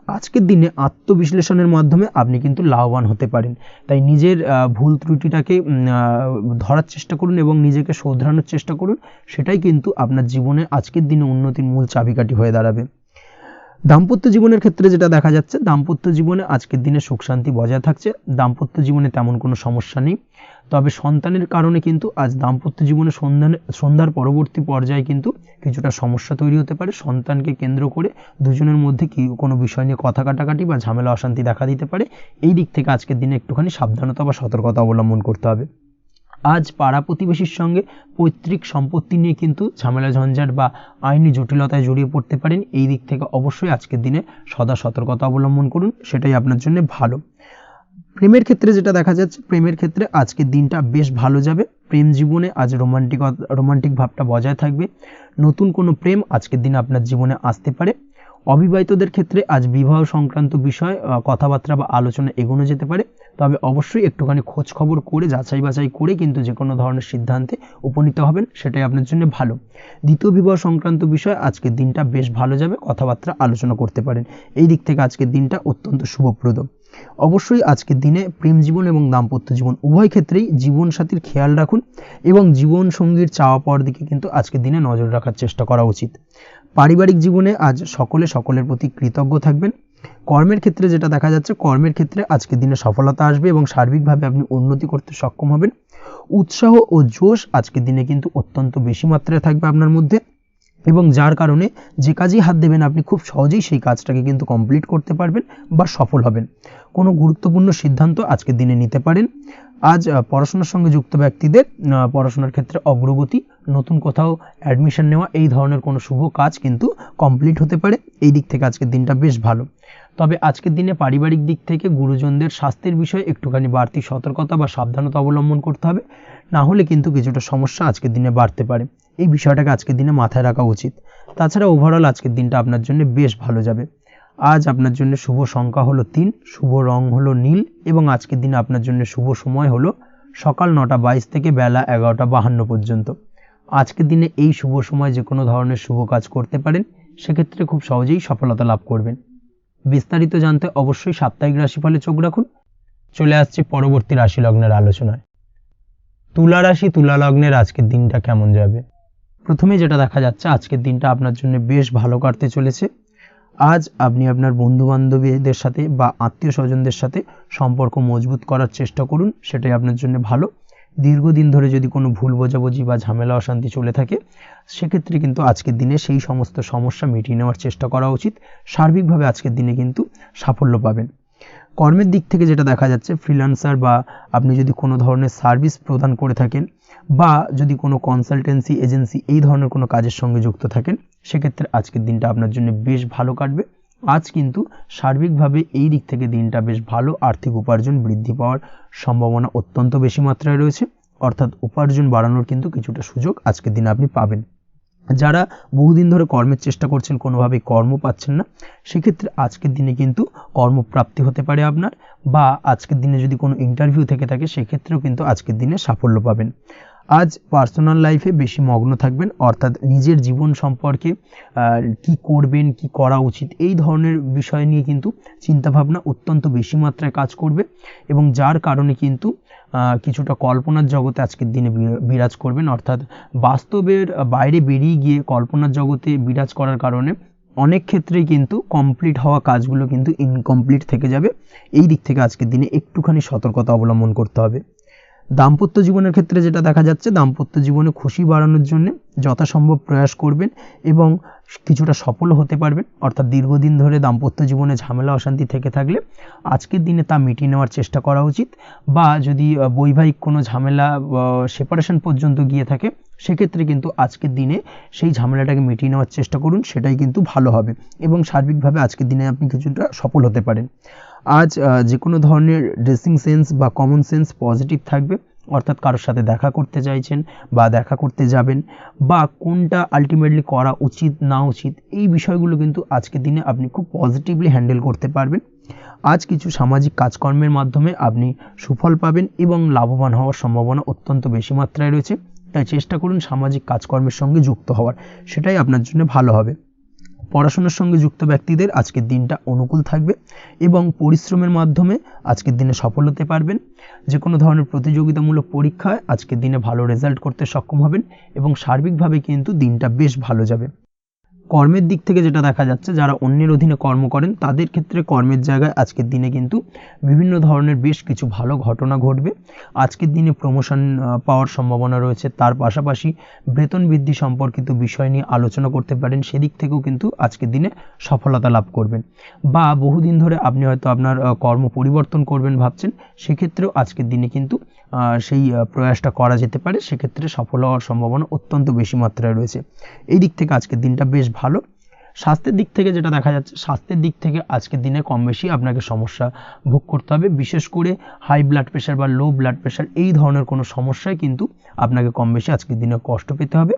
আজকের দিনে আত্মবিশ্লেষণের মাধ্যমে আপনি কিন্তু লাভবান হতে পারেন, তাই নিজের ভুল ত্রুটিটাকে ধরার চেষ্টা করুন এবং নিজেকে শোধরানোর চেষ্টা করুন, সেটাই কিন্তু আপনার জীবনে আজকের দিনে উন্নতির মূল চাবিকাঠি হয়ে দাঁড়াবে। দাম্পত্য জীবনের ক্ষেত্রে যেটা দেখা যাচ্ছে, দাম্পত্য জীবনে আজকের দিনে সুখ শান্তি বজায় থাকছে, দাম্পত্য জীবনে তেমন কোনো সমস্যা নেই। তবে সন্তানের কারণে কিন্তু আজ দাম্পত্য জীবনে সন্ধ্যার পরবর্তী পর্যায়ে কিন্তু কিছুটা সমস্যা তৈরি হতে পারে। সন্তানকে কেন্দ্র করে দুজনের মধ্যে কি কোনো বিষয় নিয়ে কথা কাটাকাটি বা ঝামেলা অশান্তি দেখা দিতে পারে। এই দিক থেকে আজকের দিনে একটুখানি সাবধানতা বা সতর্কতা অবলম্বন করতে হবে। আজ পাড়া প্রতিবেশীর সঙ্গে পৈতৃক সম্পত্তি নিয়ে কিন্তু ঝামেলা ঝঞ্ঝাট বা আইনি জটিলতায় জড়িয়ে পড়তে পারেন। এই দিক থেকে অবশ্যই আজকের দিনে সদা সতর্কতা অবলম্বন করুন, সেটাই আপনার জন্য ভালো। প্রেমের ক্ষেত্রে যেটা দেখা যাচ্ছে, প্রেমের ক্ষেত্রে আজকের দিনটা বেশ ভালো যাবে। প্রেম জীবনে আজ রোমান্টিক ভাবটা বজায় থাকবে। নতুন কোনো প্রেম আজকের দিনে আপনার জীবনে আসতে পারে। অবিবাহিতদের ক্ষেত্রে আজ বিবাহ সংক্রান্ত বিষয় কথাবার্তা বা আলোচনা এগোনো যেতে পারে, তবে অবশ্যই একটুখানি খোঁজ খবর করে যাচাই বাছাই করে কিন্তু যে কোনো ধরনের সিদ্ধান্তে উপনীত হবেন, সেটাই আপনার জন্য ভালো। দ্বিতীয় বিবাহ সংক্রান্ত বিষয় আজকের দিনটা বেশ ভালো যাবে, কথাবার্তা আলোচনা করতে পারেন। এই দিক থেকে আজকের দিনটা অত্যন্ত শুভপ্রদ। অবশ্যই আজকের দিনে প্রেম জীবন এবং দাম্পত্য জীবন উভয় ক্ষেত্রেই জীবনসাথীর খেয়াল রাখুন, এবং জীবন সঙ্গীর চাওয়া পাওয়ার দিকে কিন্তু আজকের দিনে নজর রাখার চেষ্টা করা উচিত। পারিবারিক জীবনে আজ সকলের প্রতি কৃতজ্ঞ থাকবেন। কর্মের ক্ষেত্রে যেটা দেখা যাচ্ছে, কর্মের ক্ষেত্রে আজকের দিনে সফলতা আসবে এবং সার্বিকভাবে আপনি উন্নতি করতে সক্ষম হবেন। উৎসাহ ও জোশ আজকের দিনে কিন্তু অত্যন্ত বেশি মাত্রায় থাকবে আপনার মধ্যে, এবং যার কারণে যে কাজেই হাত দেবেন আপনি খুব সহজেই সেই কাজটাকে কিন্তু কমপ্লিট করতে পারবেন বা সফল হবেন। কোনো গুরুত্বপূর্ণ সিদ্ধান্ত আজকের দিনে নিতে পারেন। আজ পড়াশোনার সঙ্গে যুক্ত ব্যক্তিদের পড়াশোনার ক্ষেত্রে অগ্রগতি, নতুন কোথাও অ্যাডমিশন নেওয়া, এই ধরনের কোনো শুভ কাজ কিন্তু কমপ্লিট হতে পারে। এই দিক থেকে আজকের দিনটা বেশ ভালো। তবে আজকের দিনে পারিবারিক দিক থেকে গুরুজনদের স্বাস্থ্যের বিষয়ে একটুখানি বাড়তি সতর্কতা বা সাবধানতা অবলম্বন করতে হবে, না হলে কিন্তু কিছুটা সমস্যা আজকের দিনে বাড়তে পারে। এই বিষয়টাকে আজকের দিনে মাথায় রাখা উচিত। তাছাড়া ওভারঅল আজকের দিনটা আপনার জন্য বেশ ভালো যাবে। আজ আপনার জন্য শুভ সংখ্যা হলো 3, শুভ রং হলো নীল, এবং আজকের দিনে আপনার জন্য শুভ সময় হলো সকাল 9:22 থেকে বেলা 11:52 পর্যন্ত। আজকের দিনে এই শুভ সময় যে কোনো ধরনের শুভ কাজ করতে পারেন, সেক্ষেত্রে খুব সহজেই সফলতা লাভ করবেন। বিস্তারিত জানতে অবশ্যই সাপ্তাহিক রাশিফলে চোখ রাখুন। চলে আসছে পরবর্তী রাশি লগ্নের আলোচনায়। তুলা রাশি, তুলা লগ্নের আজকের দিনটা কেমন যাবে? প্রথমে যেটা দেখা যাচ্ছে, আজকের দিনটা আপনার জন্য বেশ ভালো কাটতে চলেছে। আজ আপনি আপনার বন্ধু বান্ধবীদের সাথে বা আত্মীয় স্বজনদের সাথে সম্পর্ক মজবুত করার চেষ্টা করুন, সেটাই আপনার জন্য ভালো। দীর্ঘদিন ধরে যদি কোনো ভুল বোঝাবুঝি বা ঝামেলা অশান্তি চলে থাকে, সেক্ষেত্রে কিন্তু আজকের দিনে সেই সমস্ত সমস্যা মিটিয়ে নেওয়ার চেষ্টা করা উচিত। সার্বিকভাবে আজকের দিনে কিন্তু সাফল্য পাবেন। কর্মের দিক থেকে যেটা দেখা যাচ্ছে, ফ্রিল্যান্সার বা আপনি যদি কোনো ধরনের সার্ভিস প্রদান করে থাকেন বা যদি কোনো কনসালটেন্সি এজেন্সি এই ধরনের কোনো কাজের সঙ্গে যুক্ত থাকেন, সেক্ষেত্রে আজকের দিনটা আপনার জন্য বেশ ভালো কাটবে। আজ কিন্তু সার্বিকভাবে এই দিক থেকে দিনটা বেশ ভালো। আর্থিক উপার্জন বৃদ্ধি পাওয়ার সম্ভাবনা অত্যন্ত বেশি মাত্রায় রয়েছে, অর্থাৎ উপার্জন বাড়ানোর কিন্তু কিছুটা সুযোগ আজকের দিনে আপনি পাবেন। যারা বহুদিন ধরে কর্মের চেষ্টা করছেন, কোনোভাবেই কর্ম পাচ্ছেন না, সেক্ষেত্রে আজকের দিনে কিন্তু কর্মপ্রাপ্তি হতে পারে আপনার, বা আজকের দিনে যদি কোনো ইন্টারভিউ থেকে থাকে সেক্ষেত্রেও কিন্তু আজকের দিনে সাফল্য পাবেন। আজ পার্সোনাল লাইফে বেশি মগ্ন থাকবেন, অর্থাৎ নিজের জীবন সম্পর্কে কি করবেন, কি করা উচিত, এই ধরনের বিষয় নিয়ে কিন্তু চিন্তাভাবনা অত্যন্ত বেশি মাত্রায় কাজ করবে, এবং যার কারণে কিন্তু কিছুটা কল্পনার জগতে আজকের দিনে বিরাজ করবেন, অর্থাৎ বাস্তবের বাইরে বেরিয়ে গিয়ে কল্পনার জগতে বিরাজ করার কারণে অনেক ক্ষেত্রেই কিন্তু কমপ্লিট হওয়া কাজগুলো কিন্তু ইনকমপ্লিট থেকে যাবে। এই দিক থেকে আজকের দিনে একটুখানি সতর্কতা অবলম্বন করতে হবে। দাম্পত্য জীবনের ক্ষেত্রে যেটা দেখা যাচ্ছে, দাম্পত্য জীবনে খুশি বাড়ানোর জন্য যথাসম্ভব প্রয়াস করবেন এবং কিছুটা সফল হতে পারবেন, অর্থাৎ দীর্ঘদিন ধরে দাম্পত্য জীবনে ঝামেলা অশান্তি থেকে থাকলে আজকের দিনে তা মিটিয়ে নেওয়ার চেষ্টা করা উচিত, বা যদি বৈবাহিক কোনো ঝামেলা সেপারেশন পর্যন্ত গিয়ে থাকে সেক্ষেত্রে কিন্তু আজকের দিনে সেই ঝামেলাটাকে মিটিয়ে নেওয়ার চেষ্টা করুন, সেটাই কিন্তু ভালো হবে এবং সার্বিকভাবে আজকের দিনে আপনি কিছুটা সফল হতে পারেন। আজ যে কোনো ধরনের ড্রেসিং সেন্স বা কমন সেন্স পজিটিভ থাকবে, অর্থাৎ কারোর সাথে দেখা করতে চাইছেন বা দেখা করতে যাবেন, বা কোনটা আলটিমেটলি করা উচিত না উচিত, এই বিষয়গুলো কিন্তু আজকের দিনে আপনি খুব পজিটিভলি হ্যান্ডেল করতে পারবেন। আজ কিছু সামাজিক কাজকর্মের মাধ্যমে আপনি সুফল পাবেন এবং লাভবান হওয়ার সম্ভাবনা অত্যন্ত বেশি মাত্রায় রয়েছে, তাই চেষ্টা করুন সামাজিক কাজকর্মের সঙ্গে যুক্ত হওয়ার, সেটাই আপনার জন্য ভালো হবে। পড়াশোনার সঙ্গে যুক্ত ব্যক্তিদের আজকের দিনটা অনুকূল থাকবে এবং পরিশ্রমের মাধ্যমে আজকের দিনে সফল হতে পারবেন। যে কোনো ধরনের প্রতিযোগিতামূলক পরীক্ষায় আজকের দিনে ভালো রেজাল্ট করতে সক্ষম হবেন এবং সার্বিকভাবে কিন্তু দিনটা বেশ ভালো যাবে। কর্মের দিক থেকে যেটা দেখা যাচ্ছে, যারা অন্যের অধীনে কর্ম করেন তাদের ক্ষেত্রে কর্মের জায়গায় আজকের দিনে কিন্তু বিভিন্ন ধরনের বেশ কিছু ভালো ঘটনা ঘটবে। আজকের দিনে প্রমোশন পাওয়ার সম্ভাবনা রয়েছে, তার পাশাপাশি বেতন বৃদ্ধি সম্পর্কিত বিষয় নিয়ে আলোচনা করতে পারেন, সেদিক থেকেও কিন্তু আজকের দিনে সফলতা লাভ করবেন। বা বহুদিন ধরে আপনি হয়তো আপনার কর্ম পরিবর্তন করবেন ভাবছেন, সেক্ষেত্রেও আজকের দিনে কিন্তু সেই প্রয়াসটা করা যেতে পারে, সেক্ষেত্রে সফল হওয়ার সম্ভাবনা অত্যন্ত বেশি মাত্রায় রয়েছে। এই দিক থেকে আজকের দিনটা বেশ ভালো। স্বাস্থ্যের দিক থেকে যেটা দেখা যাচ্ছে, স্বাস্থ্যের দিক থেকে আজকের দিনে কম বেশি আপনাকে সমস্যা ভোগ করতে হবে, বিশেষ করে হাই ব্লাড প্রেশার বা লো ব্লাড প্রেশার এই ধরনের কোনো সমস্যায় কিন্তু আপনাকে কম বেশি আজকের দিনে কষ্ট পেতে হবে।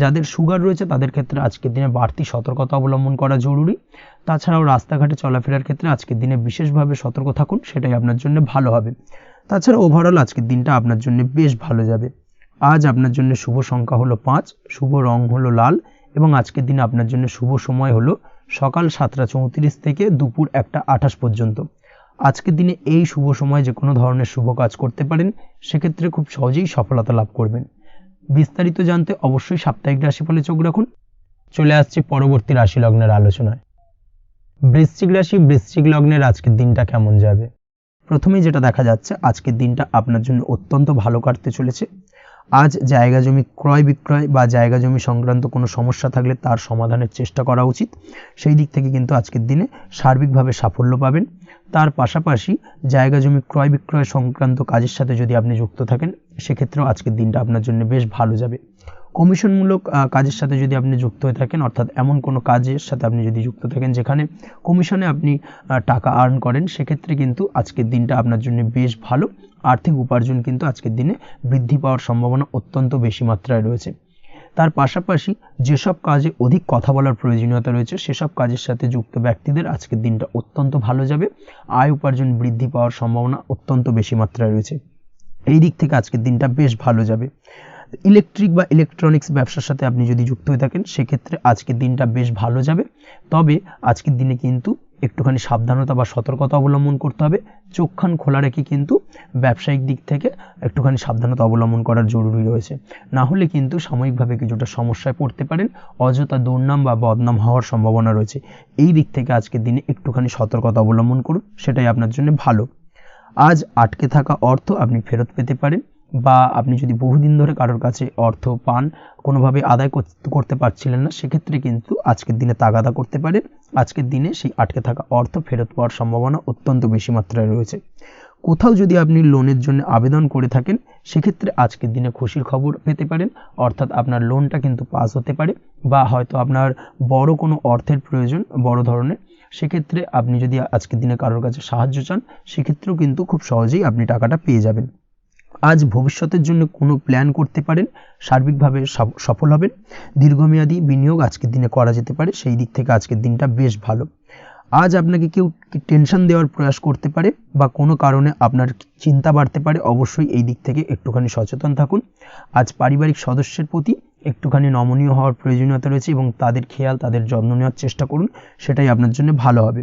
যাদের সুগার রয়েছে তাদের ক্ষেত্রে আজকের দিনে বাড়তি সতর্কতা অবলম্বন করা জরুরি। তাছাড়াও রাস্তাঘাটে চলাফেরার ক্ষেত্রে আজকের দিনে বিশেষভাবে সতর্ক থাকুন, সেটাই আপনার জন্য ভালো হবে। তাছাড়া ওভারঅল আজকের দিনটা আপনার জন্য বেশ ভালো যাবে। আজ আপনার জন্য শুভ সংখ্যা হলো 5, শুভ রং হলো লাল, এবং আজকের দিনে আপনার জন্য শুভ সময় হলো সকাল 7:34 থেকে দুপুর 1:28 পর্যন্ত। আজকের দিনে এই শুভ সময় যে কোনো ধরনের শুভ কাজ করতে পারেন, সেক্ষেত্রে খুব সহজেই সফলতা লাভ করবেন। বিস্তারিত জানতে অবশ্যই সাপ্তাহিক রাশিফলে চোখ রাখুন। চলে আসছে পরবর্তী রাশি লগ্নের আলোচনায়। বৃশ্চিক রাশি, বৃশ্চিক লগ্নের আজকের দিনটা কেমন যাবে? প্রথমেই যেটা দেখা যাচ্ছে, আজকের দিনটা আপনার জন্য অত্যন্ত ভালো কাটতে চলেছে। আজ জায়গা জমি ক্রয় বিক্রয় বা জায়গা জমি সংক্রান্ত কোনো সমস্যা থাকলে তার সমাধানের চেষ্টা করা উচিত, সেই দিক থেকে কিন্তু আজকের দিনে সার্বিকভাবে সাফল্য পাবেন। তার পাশাপাশি জায়গা জমি ক্রয় বিক্রয় সংক্রান্ত কাজের সাথে যদি আপনি যুক্ত থাকেন, সেক্ষেত্রেও আজকের দিনটা আপনার জন্য বেশ ভালো যাবে। কমিশনমূলক কাজের সাথে যদি আপনি যুক্ত হয়ে থাকেন, অর্থাৎ এমন কোনো কাজের সাথে আপনি যদি যুক্ত থাকেন যেখানে কমিশনে আপনি টাকা আর্ন করেন, সেক্ষেত্রে কিন্তু আজকের দিনটা আপনার জন্য বেশ ভালো। আর্থিক উপার্জন কিন্তু আজকের দিনে বৃদ্ধি পাওয়ার সম্ভাবনা অত্যন্ত বেশি মাত্রায় রয়েছে। তার পাশাপাশি যেসব কাজে অধিক কথা বলার প্রয়োজনীয়তা রয়েছে, সেসব কাজের সাথে যুক্ত ব্যক্তিদের আজকের দিনটা অত্যন্ত ভালো যাবে। আয় উপার্জন বৃদ্ধি পাওয়ার সম্ভাবনা অত্যন্ত বেশি মাত্রায় রয়েছে। এই দিক থেকে আজকের দিনটা বেশ ভালো যাবে। ইলেকট্রিক বা ইলেকট্রনিক্স ব্যবসার সাথে আপনি যদি যুক্ত হয়ে থাকেন, সেক্ষেত্রে আজকের দিনটা বেশ ভালো যাবে। তবে আজকের দিনে কিন্তু একটুখানি সাবধানতা বা সতর্কতা অবলম্বন করতে হবে। চোখ কান খোলা রেখে কিন্তু ব্যবসায়িক দিক থেকে একটুখানি সাবধানতা অবলম্বন করার জরুরি রয়েছে, না হলে কিন্তু সাময়িকভাবে কিছুটা সমস্যায় পড়তে পারেন, অযথা দুর্নাম বা বদনাম হওয়ার সম্ভাবনা রয়েছে। এই দিক থেকে আজকের দিনে একটুখানি সতর্কতা অবলম্বন করুন, সেটাই আপনার জন্য ভালো। আজ আটকে থাকা অর্থ আপনি ফেরত পেতে পারেন, বা আপনি যদি বহুদিন ধরে কারোর কাছে অর্থ পান, কোনোভাবে আদায় করতে পারছিলেন না, সেক্ষেত্রে কিন্তু আজকের দিনে তাগাদা করতে পারেন। আজকের দিনে সেই আটকে থাকা অর্থ ফেরত পাওয়ার সম্ভাবনা অত্যন্ত বেশি মাত্রায় রয়েছে। কোথাও যদি আপনি লোনের জন্য আবেদন করে থাকেন, সেক্ষেত্রে আজকের দিনে খুশির খবর পেতে পারেন, অর্থাৎ আপনার লোনটা কিন্তু পাস হতে পারে, বা হয়তো আপনার বড় কোনো অর্থের প্রয়োজন বড় ধরনের, সেক্ষেত্রে আপনি যদি আজকের দিনে কারোর কাছে সাহায্য চান, সেক্ষেত্রেও কিন্তু খুব সহজেই আপনি টাকাটা পেয়ে যাবেন। আজ ভবিষ্যতের জন্য কোনো প্ল্যান করতে পারেন, সার্বিকভাবে সফল হবেন। দীর্ঘমেয়াদী বিনিয়োগ আজকের দিনে করা যেতে পারে, সেই দিক থেকে আজকের দিনটা বেশ ভালো। আজ আপনাকে কেউ টেনশন দেওয়ার প্রয়াস করতে পারে বা কোনো কারণে আপনার চিন্তা বাড়তে পারে, অবশ্যই এই দিক থেকে একটুখানি সচেতন থাকুন। আজ পারিবারিক সদস্যের প্রতি একটুখানি নমনীয় হওয়ার প্রয়োজনীয়তা রয়েছে এবং তাদের খেয়াল, তাদের যত্ন নেওয়ার চেষ্টা করুন, সেটাই আপনার জন্য ভালো হবে।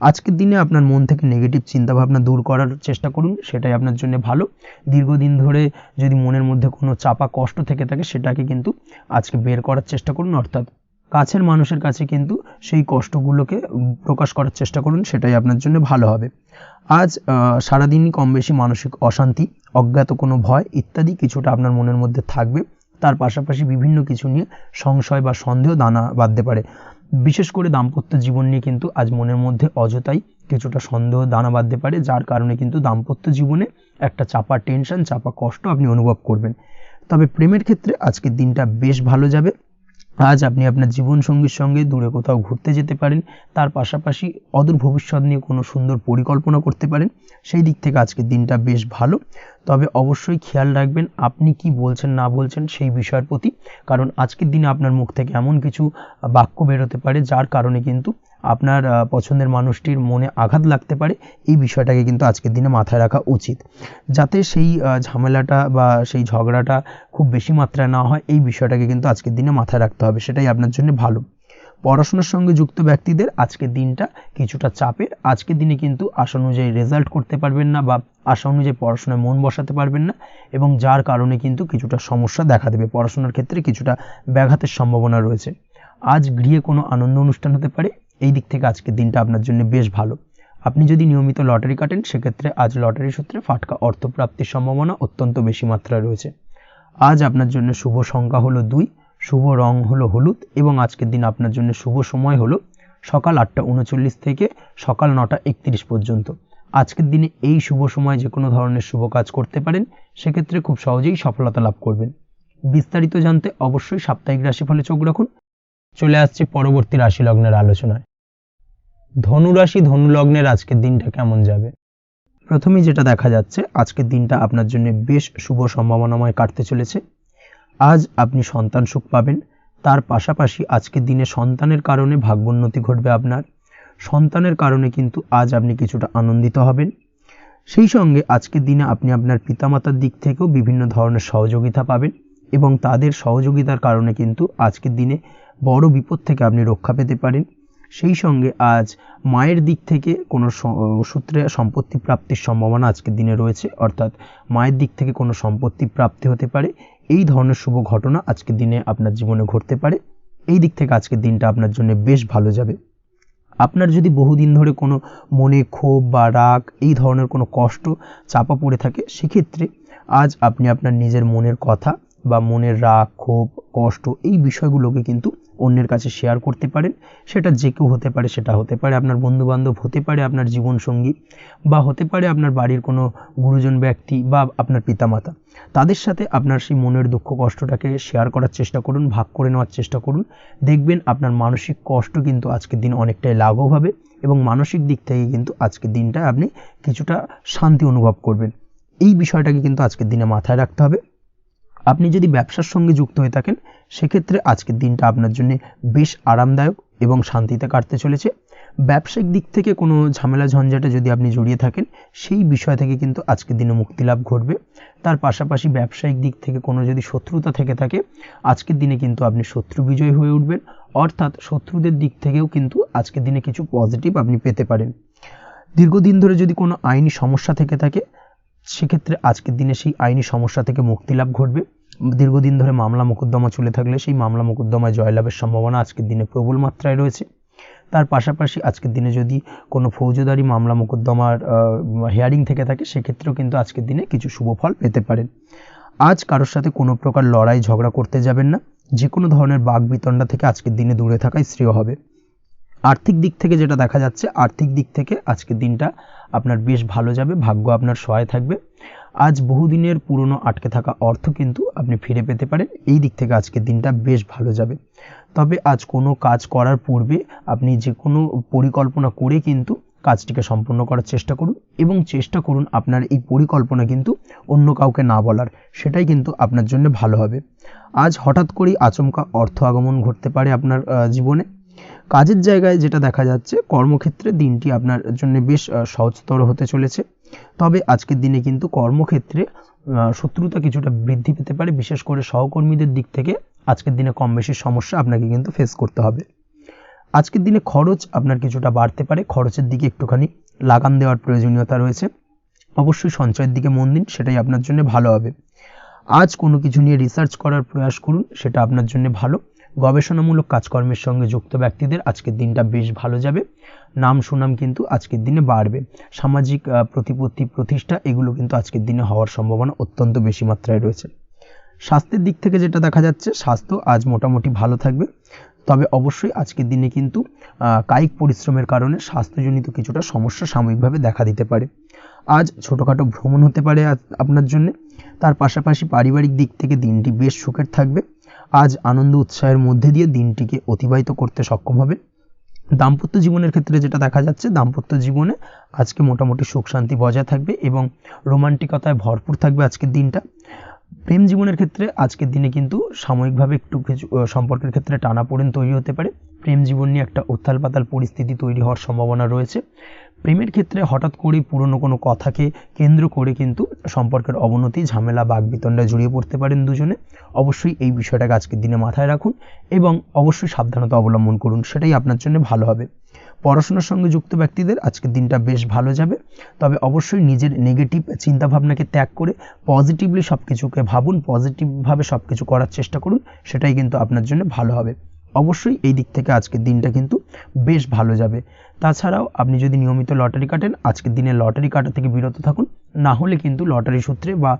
আজকের দিনে আপনার মন থেকে নেগেটিভ চিন্তাভাবনা দূর করার চেষ্টা করুন, সেটাই আপনার জন্য ভালো। দীর্ঘদিন ধরে যদি মনের মধ্যে কোনো চাপা কষ্ট থেকে থাকে, সেটাকে কিন্তু আজকে বের করার চেষ্টা করুন, অর্থাৎ কাছের মানুষের কাছে কিন্তু সেই কষ্টগুলোকে প্রকাশ করার চেষ্টা করুন, সেটাই আপনার জন্য ভালো হবে। আজ সারাদিনই কম বেশি মানসিক অশান্তি, অজ্ঞাত কোনো ভয় ইত্যাদি কিছুটা আপনার মনের মধ্যে থাকবে। তার পাশাপাশি বিভিন্ন কিছু নিয়ে সংশয় বা সন্দেহ দানা বাঁধতে পারে। বিশেষ করে দাম্পত্য জীবন নিয়ে কিন্তু আজ মনের মধ্যে অযথাই কিছুটা সন্দেহ দানা বাঁধতে পারে, যার কারণে কিন্তু দাম্পত্য জীবনে একটা চাপা টেনশন, চাপা কষ্ট আপনি অনুভব করবেন। তবে প্রেমের ক্ষেত্রে আজকের দিনটা বেশ ভালো যাবে। আজ আপনি আপনার জীবনসঙ্গীর সঙ্গে দূরে কোথাও ঘুরতে যেতে পারেন, তার পাশাপাশি অদূর ভবিষ্যৎ নিয়ে কোনো সুন্দর পরিকল্পনা করতে পারেন, সেই দিক থেকে আজকের দিনটা বেশ ভালো। তবে অবশ্যই খেয়াল রাখবেন আপনি কি বলছেন না বলছেন সেই বিষয়ের প্রতি, কারণ আজকের দিনে আপনার মুখ থেকে এমন কিছু বাক্য বেরোতে পারে যার কারণে কিন্তু আপনার পছন্দের মানুষটির মনে আঘাত লাগতে পারে। এই বিষয়টাকে কিন্তু আজকের দিনে মাথায় রাখা উচিত, যাতে সেই ঝামেলাটা বা সেই ঝগড়াটা খুব বেশি মাত্রায় না হয়, এই বিষয়টাকে কিন্তু আজকের দিনে মাথায় রাখতে হবে, সেটাই আপনার জন্য ভালো। পড়াশোনার সঙ্গে যুক্ত ব্যক্তিদের আজকের দিনটা কিছুটা চাপের। আজকের দিনে কিন্তু আশা অনুযায়ী রেজাল্ট করতে পারবেন না বা আশা অনুযায়ী পড়াশোনায় মন বসাতে পারবেন না, এবং যার কারণে কিন্তু কিছুটা সমস্যা দেখা দেবে, পড়াশোনার ক্ষেত্রে কিছুটা ব্যাঘাতের সম্ভাবনা রয়েছে। আজ গৃহে কোনো আনন্দ অনুষ্ঠান হতে পারে, এই দিক থেকে আজকের দিনটা আপনার জন্য বেশ ভালো। আপনি যদি নিয়মিত লটারি কাটেন, সেক্ষেত্রে আজ লটারি সূত্রে ফাটকা অর্থপ্রাপ্তির সম্ভাবনা অত্যন্ত বেশি মাত্রায় রয়েছে। আজ আপনার জন্য শুভ সংখ্যা হলো 2, শুভ রং হলো হলুদ, এবং আজকের দিন আপনার জন্য শুভ সময় হলো সকাল 8:39 থেকে সকাল 9:31 পর্যন্ত। আজকের দিনে এই শুভ সময় যে কোনো ধরনের শুভ কাজ করতে পারেন, সেক্ষেত্রে খুব সহজেই সফলতা লাভ করবেন। বিস্তারিত জানতে অবশ্যই সাপ্তাহিক রাশিফলে চোখ রাখুন। চলে আসছে পরবর্তী রাশি লগ্নের আলোচনায়। ধনুরাশি ধনু লগ্নের আজকের দিনটা কেমন যাবে? প্রথমেই যেটা দেখা যাচ্ছে, আজকের দিনটা আপনার জন্য বেশ শুভ সম্ভাবনাময় কাটতে চলেছে। আজ আপনি সন্তান সুখ পাবেন, তার পাশাপাশি আজকের দিনে সন্তানের কারণে ভাগ্যোন্নতি ঘটবে আপনার। সন্তানের কারণে কিন্তু আজ আপনি কিছুটা আনন্দিত হবেন। সেই সঙ্গে আজকের দিনে আপনি আপনার পিতামাতার দিক থেকেও বিভিন্ন ধরনের সহযোগিতা পাবেন, এবং তাদের সহযোগিতার কারণে কিন্তু আজকের দিনে বড় বিপদ থেকে আপনি রক্ষা পেতে পারেন। সেই সঙ্গে আজ মায়ের দিক থেকে কোনো সূত্রে সম্পত্তি প্রাপ্তির সম্ভাবনা আজকের দিনে রয়েছে, অর্থাৎ মায়ের দিক থেকে কোনো সম্পত্তি প্রাপ্তি হতে পারে। এই ধরনের শুভ ঘটনা আজকের দিনে আপনার জীবনে ঘটতে পারে। এই দিক থেকে আজকের দিনটা আপনার জন্য বেশ ভালো যাবে। আপনার যদি বহুদিন ধরে কোনো মনে ক্ষোভ বা রাগ, এই ধরনের কোনো কষ্ট চাপা পড়ে থাকে, সেক্ষেত্রে আজ আপনি আপনার নিজের মনের কথা বা মনের রাগ, ক্ষোভ, কষ্ট, এই বিষয়গুলোকে কিন্তু অন্যের কাছে শেয়ার করতে পারেন। সেটা যে কেউ হতে পারে, সেটা হতে পারে আপনার বন্ধুবান্ধব, হতে পারে আপনার জীবনসঙ্গী, বা হতে পারে আপনার বাড়ির কোনো গুরুজন ব্যক্তি বা আপনার পিতামাতা। তাদের সাথে আপনার সেই মনের দুঃখ কষ্টটাকে শেয়ার করার চেষ্টা করুন, ভাগ করে নেওয়ার চেষ্টা করুন। দেখবেন আপনার মানসিক কষ্ট কিন্তু আজকের দিন অনেকটাই লাঘব হবে, এবং মানসিক দিক থেকে কিন্তু আজকের দিনটা আপনি কিছুটা শান্তি অনুভব করবেন। এই বিষয়টাকে কিন্তু আজকের দিনে মাথায় রাখতে হবে। আপনি যদি ব্যবসার সঙ্গে যুক্ত হয়ে থাকেন, সেক্ষেত্রে আজকের দিনটা আপনার জন্য বেশ আরামদায়ক এবং শান্তিতে কাটতে চলেছে। ব্যবসায়িক দিক থেকে কোনো ঝামেলা ঝঞ্ঝাটে যদি আপনি জড়িয়ে থাকেন, সেই বিষয় থেকে কিন্তু আজকের দিনে মুক্তিলাভ ঘটবে। তার পাশাপাশি ব্যবসায়িক দিক থেকে কোনো যদি শত্রুতা থেকে থাকে, আজকের দিনে কিন্তু আপনি শত্রু বিজয়ী হয়ে উঠবেন, অর্থাৎ শত্রুদের দিক থেকেও কিন্তু আজকের দিনে কিছু পজিটিভ আপনি পেতে পারেন। দীর্ঘদিন ধরে যদি কোনো আইনি সমস্যা থেকে থাকে, সেক্ষেত্রে আজকের দিনে সেই আইনি সমস্যা থেকে মুক্তিলাভ ঘটবে। দীর্ঘদিন ধরে মামলা মোকদ্দমা চলে থাকলে সেই মামলা মোকদ্দমায় জয়লাভের সম্ভাবনা আজকের দিনে প্রবল মাত্রায় রয়েছে। তার পাশাপাশি আজকের দিনে যদি কোনো ফৌজদারি মামলা মোকদ্দমার হিয়ারিং থেকে থাকে, সেক্ষেত্রেও কিন্তু আজকের দিনে কিছু শুভ ফল পেতে পারেন। আজ কারোর সাথে কোনো প্রকার লড়াই ঝগড়া করতে যাবেন না। যে কোনো ধরনের বাকবিতণ্ডা থেকে আজকের দিনে দূরে থাকাই শ্রেয় হবে। আর্থিক দিক থেকে যেটা দেখা যাচ্ছে, আর্থিক দিক থেকে আজকের দিনটা আপনার বেশ ভালো যাবে, ভাগ্য আপনার সহায় থাকবে। আজ বহুদিনের পুরনো আটকে থাকা অর্থ কিন্তু আপনি ফিরে পেতে পারেন। এই দিক থেকে আজকের দিনটা বেশ ভালো যাবে। তবে আজ কোনো কাজ করার পূর্বে আপনি যে কোনো পরিকল্পনা করে কিন্তু কাজটিকে সম্পূর্ণ করার চেষ্টা করুন এবং চেষ্টা করুন আপনার এই পরিকল্পনা কিন্তু অন্য কাউকে না বলার, সেটাই কিন্তু আপনার জন্য ভালো হবে। আজ হঠাৎ করেই আচমকা অর্থ আগমন ঘটতে পারে আপনার জীবনে। কাজের জায়গায় যেটা দেখা যাচ্ছে, কর্মক্ষেত্রে দিনটি আপনার জন্য বেশ সহজতর হতে চলেছে। তবে আজকের দিনে কিন্তু কর্মক্ষেত্রে শত্রুতা কিছুটা বৃদ্ধি পেতে পারে, বিশেষ করে সহকর্মীদের দিক থেকে আজকের দিনে কম বেশি সমস্যা আপনাকে কিন্তু ফেস করতে হবে। আজকের দিনে খরচ আপনার কিছুটা বাড়তে পারে, খরচের দিকে একটুখানি লাগাম দেওয়ার প্রয়োজনীয়তা রয়েছে। অবশ্যই সঞ্চয়ের দিকে মন দিন, সেটাই আপনার জন্য ভালো হবে। আজ কোনো কিছু নিয়ে রিসার্চ করার প্রয়াস করুন, সেটা আপনার জন্য ভালো। গবেষণামূলক কাজকর্মের সঙ্গে যুক্ত ব্যক্তিদের আজকের দিনটা বেশ ভালো যাবে। নাম সুনাম কিন্তু আজকের দিনে বাড়বে। সামাজিক প্রতিপত্তি প্রতিষ্ঠা এগুলো কিন্তু আজকের দিনে হওয়ার সম্ভাবনা অত্যন্ত বেশি মাত্রায় রয়েছে। স্বাস্থ্যের দিক থেকে যেটা দেখা যাচ্ছে, স্বাস্থ্য আজ মোটামুটি ভালো থাকবে। তবে অবশ্যই আজকের দিনে কিন্তু কায়িক পরিশ্রমের কারণে স্বাস্থ্যজনিত কিছুটা সমস্যা সাময়িকভাবে দেখা দিতে পারে। আজ ছোটোখাটো ভ্রমণ হতে পারে আপনার জন্য। তার পাশাপাশি পারিবারিক দিক থেকে দিনটি বেশ সুখের থাকবে। আজ আনন্দ উৎসাহের মধ্যে দিয়ে দিনটিকে অতিবাহিত করতে সক্ষম হবে। দাম্পত্য জীবনের ক্ষেত্রে যেটা দেখা যাচ্ছে, দাম্পত্য জীবনে আজকে মোটামুটি সুখ শান্তি বজায় থাকবে এবং রোমান্টিকতায় ভরপুর থাকবে আজকের দিনটা। প্রেম জীবনের ক্ষেত্রে আজকের দিনে কিন্তু সাময়িকভাবে একটু কিছু সম্পর্কের ক্ষেত্রে টানাপোড়েন তৈরি হতে পারে। প্রেম জীবন নিয়ে একটা উত্থাল পাতাল পরিস্থিতি তৈরি হওয়ার সম্ভাবনা রয়েছে। প্রেমের ক্ষেত্রে হঠাৎ করেই পুরনো কোনো কথাকে কেন্দ্র করে কিন্তু সম্পর্কের অবনতি, ঝামেলা, বাগবিতণ্ডায় জড়িয়ে পড়তে পারেন দুজনে। অবশ্যই এই বিষয়টাকে আজকের দিনে মাথায় রাখুন এবং অবশ্যই সাবধানতা অবলম্বন করুন, সেটাই আপনার জন্য ভালো হবে। পড়াশোনার সঙ্গে যুক্ত ব্যক্তিদের আজকের দিনটা বেশ ভালো যাবে। তবে অবশ্যই নিজের নেগেটিভ চিন্তাভাবনাকে ত্যাগ করে পজিটিভলি সব কিছুকে ভাবুন, পজিটিভভাবে সব কিছু করার চেষ্টা করুন, সেটাই কিন্তু আপনার জন্য ভালো হবে। অবশ্যই এই দিক থেকে আজকের দিনটা কিন্তু বেশ ভালো যাবে। তাছাড়াও আপনি যদি নিয়মিত লটারি কাটেন, আজকের দিনে লটারি কাটা থেকে বিরত থাকুন। না হলে কিন্তু লটারি সূত্রে বা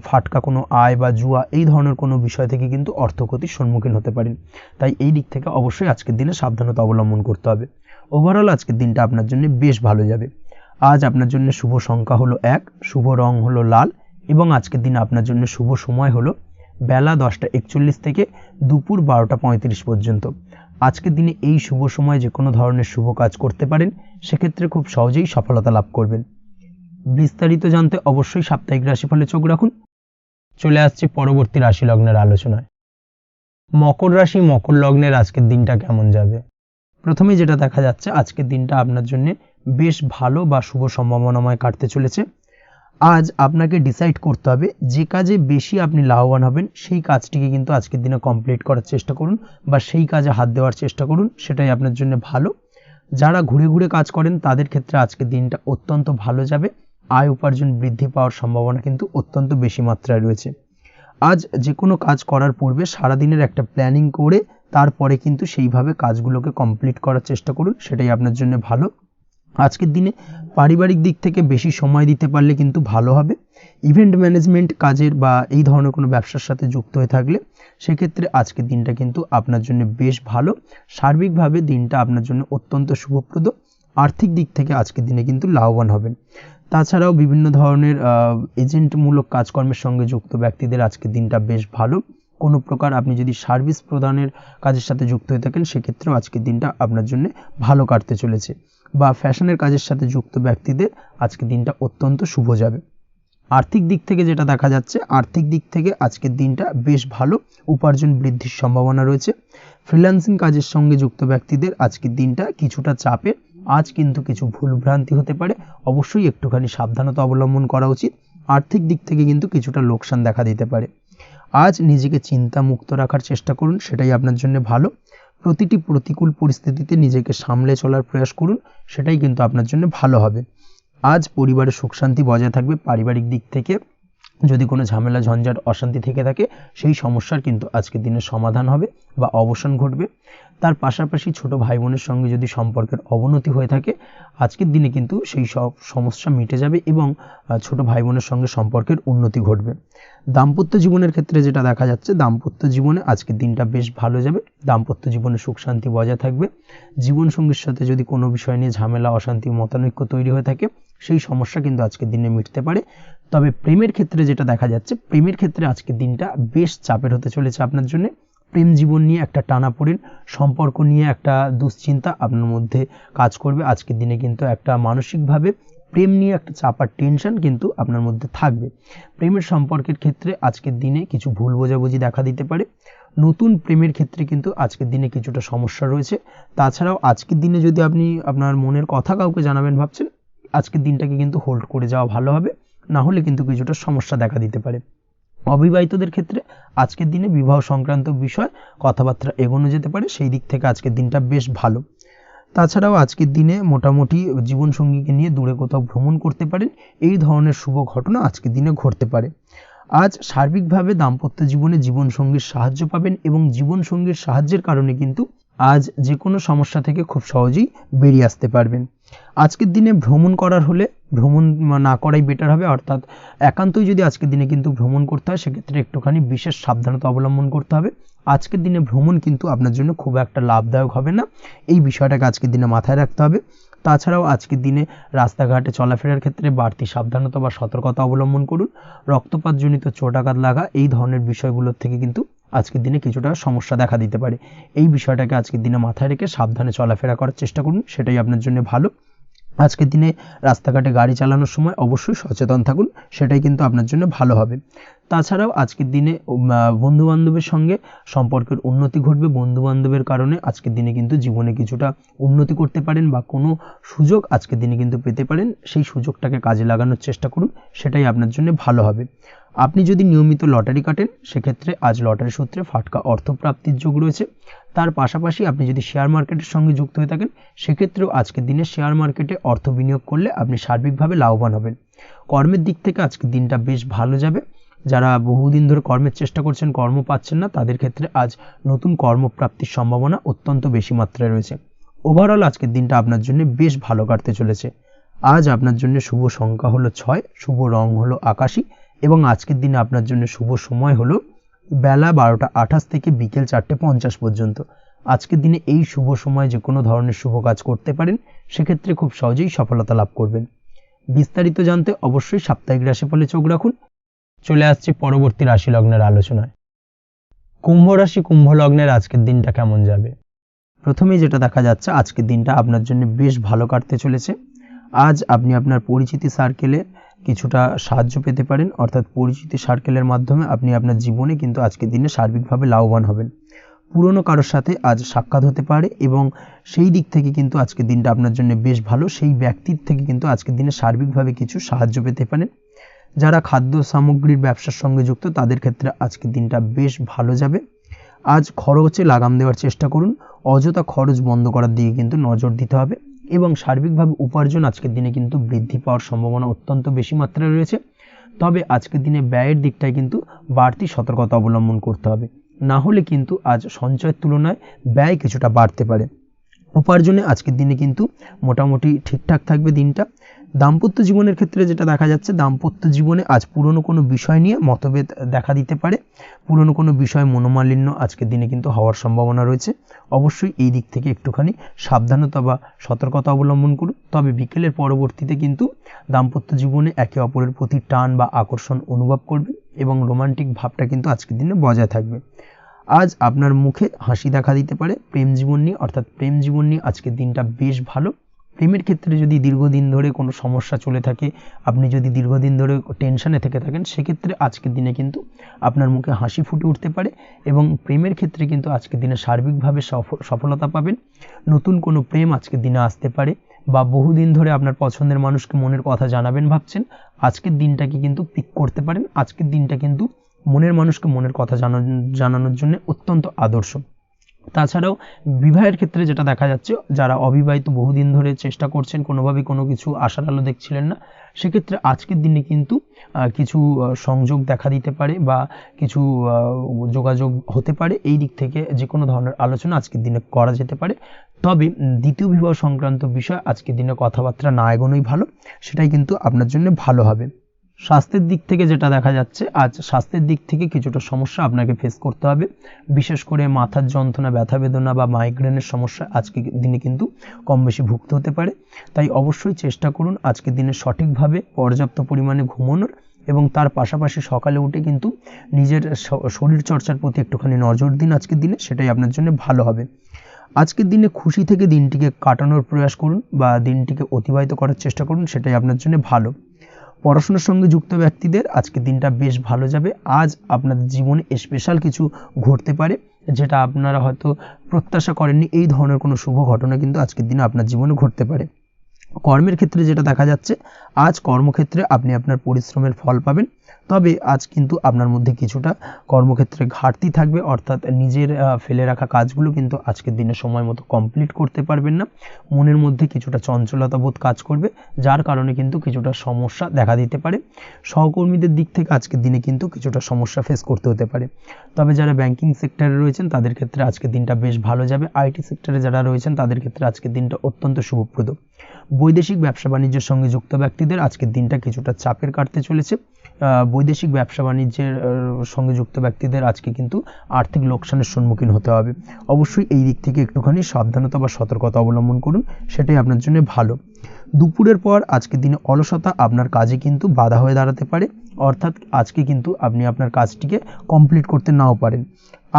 ফাটকা কোনো আয় বা জুয়া এই ধরনের কোনো বিষয় থেকে কিন্তু অর্থক্ষতির সম্মুখীন হতে পারেন। তাই এই দিক থেকে অবশ্যই আজকের দিনে সাবধানতা অবলম্বন করতে হবে। ওভারঅল আজকের দিনটা আপনার জন্য বেশ ভালো যাবে। আজ আপনার জন্য শুভ সংখ্যা হলো 1, শুভ রং হলো লাল এবং আজকের দিনে আপনার জন্য শুভ সময় হলো বেলা 10:41 থেকে দুপুর 12:35 পর্যন্ত। আজকের দিনে এই শুভ সময়ে যে কোনো ধরনের শুভ কাজ করতে পারেন, সেক্ষেত্রে খুব সহজেই সফলতা লাভ করবেন। বিস্তারিত জানতে অবশ্যই সাপ্তাহিক রাশিফলে চোখ রাখুন। চলে আসছে পরবর্তী রাশি লগ্নের আলোচনায়। মকর রাশি, মকর লগ্নের আজকের দিনটা কেমন যাবে? প্রথমেই যেটা দেখা যাচ্ছে, আজকের দিনটা আপনার জন্য বেশ ভালো বা শুভ সম্ভাবনাময় কাটতে চলেছে। আজ আপনাকে ডিসাইড করতে হবে যে কাজে বেশি আপনি লাভবান হবেন, সেই কাজটিকে কিন্তু আজকের দিনে কমপ্লিট করার চেষ্টা করুন বা সেই কাজে হাত দেওয়ার চেষ্টা করুন, সেটাই আপনার জন্য ভালো। যারা ঘুরে ঘুরে কাজ করেন তাদের ক্ষেত্রে আজকের দিনটা অত্যন্ত ভালো যাবে। আয় উপার্জন বৃদ্ধি পাওয়ার সম্ভাবনা কিন্তু অত্যন্ত বেশি মাত্রায় রয়েছে। আজ যে কোনো কাজ করার পূর্বে সারাদিনের একটা প্ল্যানিং করে তারপরে কিন্তু সেইভাবে কাজগুলোকে কমপ্লিট করার চেষ্টা করুন, সেটাই আপনার জন্য ভালো। আজকের দিনে পারিবারিক দিক থেকে বেশি সময় দিতে পারলে কিন্তু ভালো হবে। ইভেন্ট ম্যানেজমেন্ট কাজের বা এই ধরনের কোনো ব্যবসার সাথে যুক্ত হয়ে থাকলে সেক্ষেত্রে আজকের দিনটা কিন্তু আপনার জন্য বেশ ভালো। সার্বিকভাবে দিনটা আপনার জন্য অত্যন্ত শুভপ্রদ। আর্থিক দিক থেকে আজকের দিনে কিন্তু লাভবান হবেন। তাছাড়াও বিভিন্ন ধরনের এজেন্টমূলক কাজকর্মের সঙ্গে যুক্ত ব্যক্তিদের আজকের দিনটা বেশ ভালো। কোনো প্রকার আপনি যদি সার্ভিস প্রদানের কাজের সাথে যুক্ত হয়ে থাকেন, সেক্ষেত্রেও আজকের দিনটা আপনার জন্য ভালো কাটতে চলেছে। বা ফ্যাশনের কাজের সাথে যুক্ত ব্যক্তিদের আজকের দিনটা অত্যন্ত শুভ যাবে। আর্থিক দিক থেকে যেটা দেখা যাচ্ছে, আর্থিক দিক থেকে আজকের দিনটা বেশ ভালো, উপার্জন বৃদ্ধির সম্ভাবনা রয়েছে। ফ্রিল্যান্সিং কাজের সঙ্গে যুক্ত ব্যক্তিদের আজকের দিনটা কিছুটা চাপের। আজ কিন্তু কিছু ভুলভ্রান্তি হতে পারে, অবশ্যই একটুখানি সাবধানতা অবলম্বন করা উচিত। আর্থিক দিক থেকে কিন্তু কিছুটা লোকসান দেখা দিতে পারে। আজ নিজেকে চিন্তামুক্ত রাখার চেষ্টা করুন, সেটাই আপনার জন্য ভালো। প্রতিটি প্রতিকূল পরিস্থিতিতে নিজেকে সামলে চলার প্রয়াস করুন, সেটাই কিন্তু আপনার জন্য ভালো হবে। আজ পরিবারের সুখ শান্তি বজায় থাকবে। পারিবারিক দিক থেকে যদি কোনো ঝামেলা ঝঞ্ঝাট অশান্তি থেকে থাকে, সেই সমস্যার কিন্তু আজকের দিনে সমাধান হবে বা অবসান ঘটবে। তার পাশাপাশি ছোট ভাই বোনের সঙ্গে যদি সম্পর্কের অবনতি হয়ে থাকে, আজকের দিনে কিন্তু সেই সব সমস্যা মিটে যাবে এবং ছোট ভাই বোনের সঙ্গে সম্পর্কের উন্নতি ঘটবে। দাম্পত্য জীবনের ক্ষেত্রে যেটা দেখা যাচ্ছে, দাম্পত্য জীবনে আজকের দিনটা বেশ ভালো যাবে। দাম্পত্য জীবনে সুখ শান্তি বজায় থাকবে। জীবনসঙ্গীর সাথে যদি কোনো বিষয় নিয়ে ঝামেলা, অশান্তি, মতানৈক্য তৈরি হয়ে থাকে, সেই সমস্যা কিন্তু আজকের দিনে মিটতে পারে। তবে প্রেমের ক্ষেত্রে যেটা দেখা যাচ্ছে, প্রেমের ক্ষেত্রে আজকের দিনটা বেশ চাপের হতে চলেছে আপনার জন্য। প্রেম জীবন নিয়ে একটা টানাপোড়েন, সম্পর্ক নিয়ে একটা দুশ্চিন্তা আপনার মধ্যে কাজ করবে। আজকের দিনে কিন্তু একটা মানসিকভাবে প্রেম নিয়ে একটা চাপার টেনশন কিন্তু আপনার মধ্যে থাকবে। প্রেমের সম্পর্কের ক্ষেত্রে আজকের দিনে কিছু ভুল বোঝাবুঝি দেখা দিতে পারে। নতুন প্রেমের ক্ষেত্রে কিন্তু আজকের দিনে কিছুটা সমস্যা রয়েছে। তাছাড়াও আজকের দিনে যদি আপনি আপনার মনের কথা কাউকে জানাবেন ভাবছেন, আজকের দিনটাকে কিন্তু হোল্ড করে যাওয়া ভালো হবে, না হলে কিন্তু কিছুটা সমস্যা দেখা দিতে পারে। অবিবাহিতদের ক্ষেত্রে আজকের দিনে বিবাহ সংক্রান্ত বিষয় কথাবার্তা এগোনো যেতে পারে, সেই দিক থেকে আজকের দিনটা বেশ ভালো। তাছাড়াও আজকের দিনে মোটামুটি জীবনসঙ্গীকে নিয়ে দূরে কোথাও ভ্রমণ করতে পারেন, এই ধরনের শুভ ঘটনা আজকের দিনে ঘটতে পারে। আজ সার্বিকভাবে দাম্পত্য জীবনে জীবনসঙ্গীর সাহায্য পাবেন এবং জীবনসঙ্গীর সাহায্যের কারণে কিন্তু আজ যে কোনো সমস্যা থেকে খুব সহজেই বেরিয়ে আসতে পারবেন। আজকের দিনে ভ্রমণ করার হলে ভ্রমণ না করাই বেটার হবে, অর্থাৎ একান্তই যদি আজকের দিনে কিন্তু ভ্রমণ করতে হয় সেক্ষেত্রে একটুখানি বিশেষ সাবধানতা অবলম্বন করতে হবে। আজকের দিনে ভ্রমণ কিন্তু আপনার জন্য খুব একটা লাভদায়ক হবে না, এই বিষয়টাকে আজকের দিনে মাথায় রাখতে হবে। তাছাড়াও আজকের দিনে রাস্তাঘাটে চলাফেরার ক্ষেত্রে বাড়তি সাবধানতা বা সতর্কতা অবলম্বন করুন। রক্তপাতজনিত চোটাঘাত লাগা এই ধরনের বিষয়গুলোর থেকে কিন্তু আজকের দিনে কিছুটা সমস্যা দেখা দিতে পারে। এই বিষয়টাকে আজকের দিনে মাথায় রেখে সাবধানে চলাফেরা করার চেষ্টা করুন, সেটাই আপনার জন্য ভালো। আজকের দিনে রাস্তাঘাটে গাড়ি চালানোর সময় অবশ্যই সচেতন থাকুন, সেটাই কিন্তু আপনার জন্য ভালো হবে। তাছাড়াও আজকের দিনে বন্ধুবান্ধবের সঙ্গে সম্পর্কের উন্নতি ঘটবে। বন্ধুবান্ধবের কারণে আজকের দিনে কিন্তু জীবনে কিছুটা উন্নতি করতে পারেন বা কোনো সুযোগ আজকের দিনে কিন্তু পেতে পারেন, সেই সুযোগটাকে কাজে লাগানোর চেষ্টা করুন, সেটাই আপনার জন্য ভালো হবে। আপনি যদি নিয়মিত লটারি কাটেন সেক্ষেত্রে আজ লটারি সূত্রে ফাটকা অর্থপ্রাপ্তির যোগ রয়েছে। তার পাশাপাশি আপনি যদি শেয়ার মার্কেটের সঙ্গে যুক্ত হয়ে থাকেন সেক্ষেত্রেও আজকের দিনে শেয়ার মার্কেটে অর্থ বিনিয়োগ করলে আপনি সার্বিকভাবে লাভবান হবেন। কর্মের দিক থেকে আজকের দিনটা বেশ ভালো যাবে। যারা বহুদিন ধরে কর্মের চেষ্টা করছেন, কর্ম পাচ্ছেন না, তাদের ক্ষেত্রে আজ নতুন কর্মপ্রাপ্তির সম্ভাবনা অত্যন্ত বেশি মাত্রায় রয়েছে। ওভারঅল আজকের দিনটা আপনার জন্য বেশ ভালো কাটতে চলেছে। আজ আপনার জন্য শুভ সংখ্যা হলো 6, শুভ রং হলো আকাশী এবং আজকের দিনে আপনার জন্য শুভ সময় হলো বেলা 12:28 থেকে বিকেল 4:50 পর্যন্ত। আজকের দিনে এই শুভ সময় যে কোনো ধরনের শুভ কাজ করতে পারেন, সেক্ষেত্রে খুব সহজেই সফলতা লাভ করবেন। বিস্তারিত জানতে অবশ্যই সাপ্তাহিক রাশিফলে চোখ রাখুন। চলে আসছি পরবর্তী রাশি লগ্নের আলোচনায়। কুম্ভ রাশি কুম্ভ লগ্নের আজকের দিনটা কেমন যাবে? প্রথমেই যেটা দেখা যাচ্ছে আজকের দিনটা আপনার জন্য বেশ ভালো কাটতে চলেছে। আজ আপনি আপনার পরিচিতি সার্কেলে কিছুটা সাহায্য পেতে পারেন, অর্থাৎ পরিচিতি সার্কেলের মাধ্যমে আপনি আপনার জীবনে কিন্তু আজকের দিনে সার্বিকভাবে লাভবান হবেন। পুরনো কারোর সাথে আজ সাক্ষাৎ হতে পারে এবং সেই দিক থেকে কিন্তু আজকের দিনটা আপনার জন্য বেশ ভালো। সেই ব্যক্তির থেকে কিন্তু আজকের দিনে সার্বিকভাবে কিছু সাহায্য পেতে পারেন। যারা খাদ্য সামগ্রীর ব্যবসার সঙ্গে যুক্ত তাদের ক্ষেত্রে আজকের দিনটা বেশ ভালো যাবে। আজ খরচে লাগাম দেওয়ার চেষ্টা করুন, অযথা খরচ বন্ধ করার দিকে কিন্তু নজর দিতে হবে এবং সার্বিকভাবে উপার্জন আজকের দিনে কিন্তু বৃদ্ধি পাওয়ার সম্ভাবনা অত্যন্ত বেশি মাত্রায় রয়েছে। তবে আজকের দিনে ব্যয়ের দিকটায় কিন্তু বাড়তি সতর্কতা অবলম্বন করতে হবে, না হলে কিন্তু আজ সঞ্চয়ের তুলনায় ব্যয় কিছুটা বাড়তে পারে। উপার্জনে আজকের দিনে কিন্তু মোটামুটি ঠিকঠাক থাকবে দিনটা। দাম্পত্য জীবনের ক্ষেত্রে যেটা দেখা যাচ্ছে, দাম্পত্য জীবনে আজ পুরনো কোনো বিষয় নিয়ে মতভেদ দেখা দিতে পারে। পুরনো কোনো বিষয় মনোমালিন্য আজকের দিনে কিন্তু হওয়ার সম্ভাবনা রয়েছে। অবশ্যই এই দিক থেকে একটুখানি সাবধানতা বা সতর্কতা অবলম্বন করুন। তবে বিকেলের পরবর্তীতে কিন্তু দাম্পত্য জীবনে একে অপরের প্রতি টান বা আকর্ষণ অনুভব করবে এবং রোমান্টিক ভাবটা কিন্তু আজকের দিনে বজায় থাকবে। আজ আপনার মুখে হাসি দেখা দিতে পারে। প্রেম জীবন নিয়ে, অর্থাৎ প্রেম জীবন নিয়ে আজকের দিনটা বেশ ভালো। প্রেমের ক্ষেত্রে যদি দীর্ঘদিন ধরে কোনো সমস্যা চলে থাকে, আপনি যদি দীর্ঘদিন ধরে টেনশনে থেকে থাকেন, সেক্ষেত্রে আজকের দিনে কিন্তু আপনার মুখে হাসি ফুটে উঠতে পারে এবং প্রেমের ক্ষেত্রে কিন্তু আজকের দিনে সার্বিকভাবে সফলতা পাবেন। নতুন কোনো প্রেম আজকের দিনে আসতে পারে বা বহুদিন ধরে আপনার পছন্দের মানুষকে মনের কথা জানাবেন ভাবছেন, আজকের দিনটাকে কিন্তু পিক করতে পারেন। আজকের দিনটা কিন্তু মনের মানুষকে মনের কথা জানানোর জন্য অত্যন্ত আদর্শ। তাছাড়াও বিবাহের ক্ষেত্রে যেটা দেখা যাচ্ছে, যারা অবিবাহিত বহুদিন ধরে চেষ্টা করছেন, কোনোভাবেই কোনো কিছু আশার আলো দেখছিলেন না, সেক্ষেত্রে আজকের দিনে কিন্তু কিছু সংযোগ দেখা দিতে পারে বা কিছু যোগাযোগ হতে পারে। এই দিক থেকে যে কোনো ধরনের আলোচনা আজকের দিনে করা যেতে পারে। তবে দ্বিতীয় বিবাহ সংক্রান্ত বিষয় আজকের দিনে কথাবার্তা না এগোনোই ভালো, সেটাই কিন্তু আপনার জন্য ভালো হবে। স্বাস্থ্যের দিক থেকে যেটা দেখা যাচ্ছে, আজ স্বাস্থ্যের দিক থেকে কিছুটা সমস্যা আপনাকে ফেস করতে হবে। বিশেষ করে মাথার যন্ত্রণা, ব্যথা বেদনা বা মাইগ্রেনের সমস্যা আজকের দিনে কিন্তু কম বেশি ভুগতে হতে পারে। তাই অবশ্যই চেষ্টা করুন আজকের দিনে সঠিকভাবে পর্যাপ্ত পরিমাণে ঘুমানোর এবং তার পাশাপাশি সকালে উঠে কিন্তু নিজের শরীর চর্চার প্রতি একটুখানি নজর দিন আজকের দিনে, সেটাই আপনার জন্য ভালো হবে। আজকের দিনে খুশি থেকে দিনটিকে কাটানোর প্রয়াস করুন বা দিনটিকে অতিবাহিত করার চেষ্টা করুন, সেটাই আপনার জন্য ভালো। পড়াশোনার সঙ্গে যুক্ত ব্যক্তিদের আজকের দিনটা বেশ ভালো যাবে। আজ আপনাদের জীবনে স্পেশাল কিছু ঘটতে পারে যেটা আপনারা হয়তো প্রত্যাশা করেননি, এই ধরনের কোনো শুভ ঘটনা কিন্তু আজকের দিনে আপনার জীবনে ঘটতে পারে। কর্মের ক্ষেত্রে যেটা দেখা যাচ্ছে, আজ কর্মক্ষেত্রে আপনি আপনার পরিশ্রমের ফল পাবেন, তবে আজ কিন্তু আপনার মধ্যে কিছুটা কর্মক্ষেত্রে ঘাটতি থাকবে, অর্থাৎ নিজের ফেলে রাখা কাজগুলো কিন্তু আজকের দিনে সময় মতো কমপ্লিট করতে পারবেন না। মনের মধ্যে কিছুটা চঞ্চলতা বোধ কাজ করবে, যার কারণে কিন্তু কিছুটা সমস্যা দেখা দিতে পারে। সহকর্মীদের দিক থেকে আজকের দিনে কিন্তু কিছুটা সমস্যা ফেস করতে হতে পারে। তবে যারা ব্যাংকিং সেক্টরে রয়েছেন তাদের ক্ষেত্রে আজকের দিনটা বেশ ভালো যাবে। আইটি সেক্টরে যারা রয়েছেন তাদের ক্ষেত্রে আজকের দিনটা অত্যন্ত শুভপ্রদ। বৈদেশিক ব্যবসা বাণিজ্যের সঙ্গে যুক্ত ব্যক্তিদের আজকের দিনটা কিছুটা চাপের কাটতে চলেছে। বৈদেশিক ব্যবসা বাণিজ্যের সঙ্গে যুক্ত ব্যক্তিদের আজকে কিন্তু আর্থিক লোকসানের সম্মুখীন হতে হবে। অবশ্যই এই দিক থেকে একটুখানি সাবধানতা বা সতর্কতা অবলম্বন করুন, সেটাই আপনার জন্য ভালো। দুপুরের পর আজকের দিনে অলসতা আপনার কাজে কিন্তু বাধা হয়ে দাঁড়াতে পারে, অর্থাৎ আজকে কিন্তু আপনি আপনার কাজটিকে কমপ্লিট করতে নাও পারেন।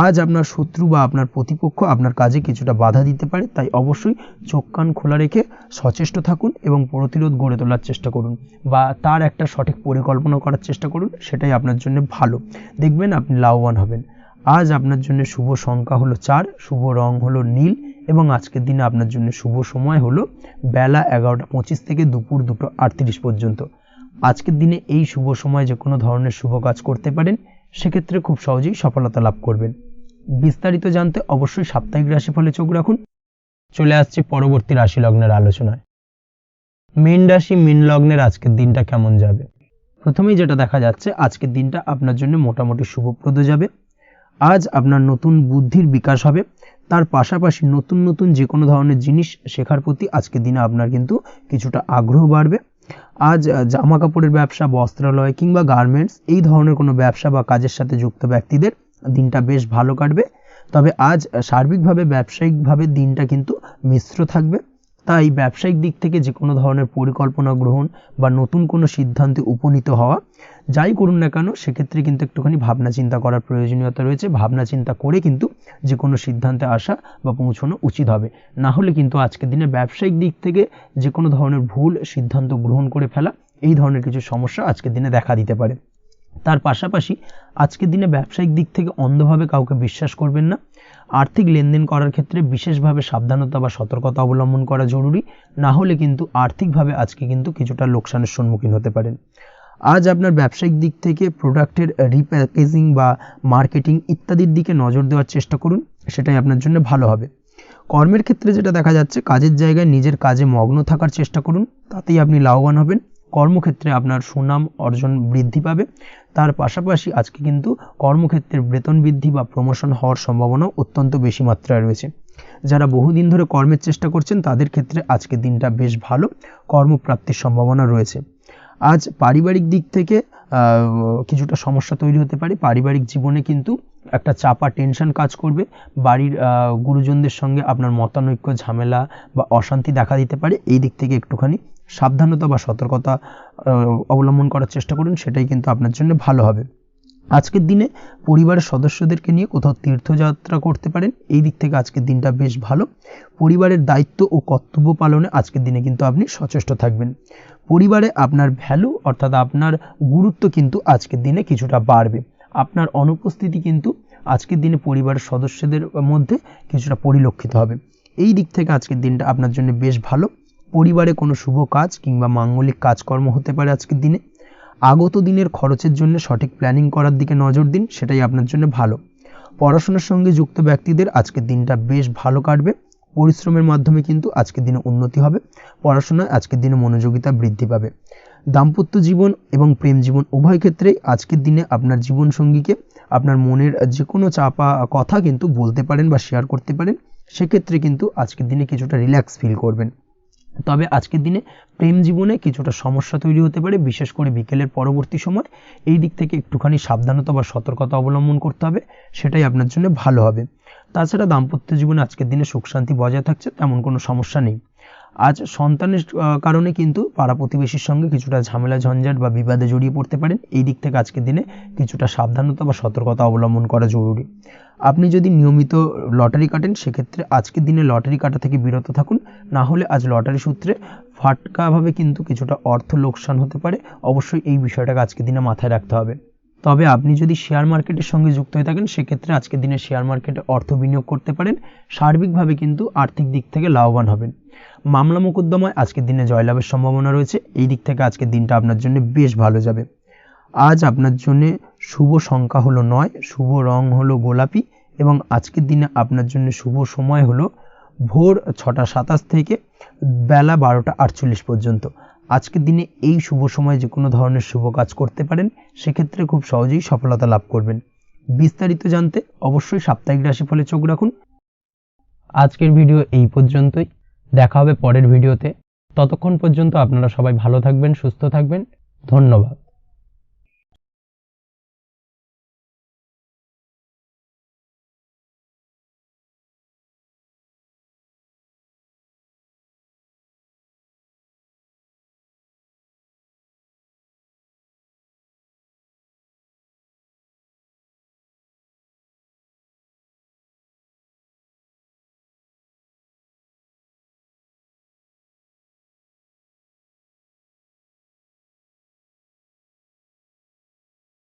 আজ আপনার শত্রু বা আপনার প্রতিপক্ষ আপনার কাজে কিছুটা বাধা দিতে পারে, তাই অবশ্যই চোখ কান খোলা রেখে সচেষ্ট থাকুন এবং প্রতিরোধ গড়ে তোলার চেষ্টা করুন বা তার একটা সঠিক পরিকল্পনা করার চেষ্টা করুন, সেটাই আপনার জন্য ভালো। দেখবেন আপনি লাভবান হবেন। আজ আপনার জন্য শুভ সংখ্যা হলো 4, শুভ রং হলো নীল এবং আজকের দিনে আপনার জন্য শুভ সময় হলো বেলা 11:25 থেকে দুপুর 2:38 পর্যন্ত। আজকের দিনে এই শুভ সময় যে কোনো ধরনের শুভ কাজ করতে পারেন, সেক্ষেত্রে খুব সহজেই সফলতা লাভ করবেন। বিস্তারিত জানতে অবশ্যই সাপ্তাহিক রাশিফলে চোখ রাখুন। চলে আসছি পরবর্তী রাশি লগ্নের আলোচনায়। মীন রাশি মীন লগ্নের আজকের দিনটা কেমন যাবে? প্রথমেই যেটা দেখা যাচ্ছে, আজকের দিনটা আপনার জন্য মোটামুটি শুভপ্রদ যাবে। আজ আপনার নতুন বুদ্ধির বিকাশ হবে, তার পাশাপাশি নতুন নতুন যে কোনো ধরনের জিনিস শেখার প্রতি আজকের দিনে আপনার কিন্তু কিছুটা আগ্রহ বাড়বে। আজ জামা কাপড়ের ব্যবসা, বস্ত্রালয় কিংবা গার্মেন্টস এই ধরনের কোনো ব্যবসা বা কাজের সাথে যুক্ত ব্যক্তিদের দিনটা বেশ ভালো কাটবে। তবে আজ সার্বিকভাবে ব্যবসায়িকভাবে দিনটা কিন্তু মিশ্র থাকবে, তাই ব্যবসায়িক দিক থেকে যে কোনো ধরনের পরিকল্পনা গ্রহণ বা নতুন কোনো সিদ্ধান্তে উপনীত হওয়া, যাই করুন না কেন সেক্ষেত্রে কিন্তু একটুখানি ভাবনা চিন্তা করার প্রয়োজনীয়তা রয়েছে। ভাবনা চিন্তা করে কিন্তু যে কোনো সিদ্ধান্তে আসা বা পৌঁছানো উচিত হবে, না হলে কিন্তু আজকের দিনে ব্যবসায়িক দিক থেকে যে কোনো ধরনের ভুল সিদ্ধান্ত গ্রহণ করে ফেলা, এই ধরনের কিছু সমস্যা আজকের দিনে দেখা দিতে পারে। তার পাশাপাশি আজকের দিনে ব্যবসায়িক দিক থেকে অন্ধভাবে কাউকে বিশ্বাস করবেন না। আর্থিক লেনদেন করার ক্ষেত্রে বিশেষভাবে সাবধানতা বা সতর্কতা অবলম্বন করা জরুরি, না হলে কিন্তু আর্থিকভাবে আজকে কিন্তু কিছুটা লোকসানের সম্মুখীন হতে পারেন। আজ আপনার ব্যবসায়িক দিক থেকে প্রোডাক্টের রিপ্যাকেজিং বা মার্কেটিং ইত্যাদির দিকে নজর দেওয়ার চেষ্টা করুন, সেটাই আপনার জন্য ভালো হবে। কর্মের ক্ষেত্রে যেটা দেখা যাচ্ছে, কাজের জায়গায় নিজের কাজে মগ্ন থাকার চেষ্টা করুন, তাতেই আপনি লাভবান হবেন। কর্মক্ষেত্রে আপনার সুনাম অর্জন বৃদ্ধি পাবে, তার পাশাপাশি আজকে কিন্তু কর্মক্ষেত্রের বেতন বৃদ্ধি বা প্রমোশন হওয়ার সম্ভাবনাও অত্যন্ত বেশি মাত্রায় রয়েছে। যারা বহুদিন ধরে কর্মের চেষ্টা করছেন তাদের ক্ষেত্রে আজকের দিনটা বেশ ভালো, কর্মপ্রাপ্তির সম্ভাবনা রয়েছে। আজ পারিবারিক দিক থেকে কিছুটা সমস্যা তৈরি হতে পারে। পারিবারিক জীবনে কিন্তু একটা চাপা টেনশন কাজ করবে। বাড়ির গুরুজনদের সঙ্গে আপনার মতানৈক্য, ঝামেলা বা অশান্তি দেখা দিতে পারে। এই দিক থেকে একটুখানি সাবধানতা বা সতর্কতা অবলম্বন করার চেষ্টা করুন, সেটাই কিন্তু আপনার জন্য ভালো হবে। আজকের দিনে পরিবারের সদস্যদেরকে নিয়ে কোথাও তীর্থযাত্রা করতে পারেন, এই দিক থেকে আজকের দিনটা বেশ ভালো। পরিবারের দায়িত্ব ও কর্তব্য পালনে আজকের দিনে কিন্তু আপনি সচেষ্ট থাকবেন। পরিবারে আপনার ভ্যালু অর্থাৎ আপনার গুরুত্ব কিন্তু আজকের দিনে কিছুটা বাড়বে। আপনার অনুপস্থিতি কিন্তু আজকের দিনে পরিবারের সদস্যদের মধ্যে কিছুটা পরিলক্ষিত হবে। এই দিক থেকে আজকের দিনটা আপনার জন্য বেশ ভালো। পরিবারে কোনো শুভ কাজ কিংবা মাঙ্গলিক কাজকর্ম হতে পারে আজকের দিনে। আগত দিনের খরচের জন্য সঠিক প্ল্যানিং করার দিকে নজর দিন, সেটাই আপনার জন্য ভালো। পড়াশোনার সঙ্গে যুক্ত ব্যক্তিদের আজকের দিনটা বেশ ভালো কাটবে। পরিশ্রমের মাধ্যমে কিন্তু আজকের দিনে উন্নতি হবে। পড়াশোনায় আজকের দিনে মনোযোগিতা বৃদ্ধি পাবে। দাম্পত্য জীবন এবং প্রেম জীবন উভয় ক্ষেত্রেই আজকের দিনে আপনার জীবনসঙ্গীকে আপনার মনের যে কোনো চাপা কথা কিন্তু বলতে পারেন বা শেয়ার করতে পারেন, সেক্ষেত্রে কিন্তু আজকের দিনে কিছুটা রিল্যাক্স ফিল করবেন। তবে আজকের দিনে প্রেম জীবনে কিছুটা সমস্যা তৈরি হতে পারে, বিশেষ করে বিকেলের পরবর্তী সময়। এই দিক থেকে একটুখানি সাবধানতা বা সতর্কতা অবলম্বন করতে হবে, সেটাই আপনার জন্য ভালো হবে। তাছাড়া দাম্পত্য জীবনে আজকের দিনে সুখ শান্তি বজায় থাকছে, তেমন কোনো সমস্যা নেই। আজ সন্তানের কারণে কিন্তু পাড়া প্রতিবেশীর সঙ্গে কিছুটা ঝামেলা ঝঞ্ঝাট বা বিবাদে জড়িয়ে পড়তে পারেন। এই দিক থেকে আজকের দিনে কিছুটা সাবধানতা বা সতর্কতা অবলম্বন করা জরুরি। আপনি যদি নিয়মিত লটারি কাটেন সেক্ষেত্রে আজকের দিনে লটারি কাটা থেকে বিরত থাকুন, না হলে আজ লটারি সূত্রে ফাটকাভাবে কিন্তু কিছুটা অর্থ লোকসান হতে পারে। অবশ্যই এই বিষয়টাকে আজকের দিনে মাথায় রাখতে হবে। তবে আপনি যদি শেয়ার মার্কেটের সঙ্গে যুক্ত হয়ে থাকেন সেক্ষেত্রে আজকের দিনে শেয়ার মার্কেটে অর্থ বিনিয়োগ করতে পারেন, সার্বিকভাবে কিন্তু আর্থিক দিক থেকে লাভবান হবেন। মামলা মোকদ্দমায় আজকের দিনে জয়লাভের সম্ভাবনা রয়েছে। এই দিক থেকে আজকের দিনটা আপনার জন্য বেশ ভালো যাবে। আজ আপনার জন্য শুভ সংখ্যা হলো 9, শুভ রং হলো গোলাপি এবং আজকের দিনে আপনার জন্য শুভ সময় হলো ভোর 6টা 27 থেকে বেলা 12টা 48 পর্যন্ত। আজকের দিনে এই শুভ সময় যে কোনো ধরনের শুভ কাজ করতে পারেন, সেক্ষেত্রে খুব সহজেই সফলতা লাভ করবেন। বিস্তারিত জানতে অবশ্যই সাপ্তাহিক রাশিফলে চোখ রাখুন। আজকের ভিডিও এই পর্যন্তই, দেখা হবে পরের ভিডিওতে। ততক্ষণ পর্যন্ত আপনারা সবাই ভালো থাকবেন, সুস্থ থাকবেন। ধন্যবাদ।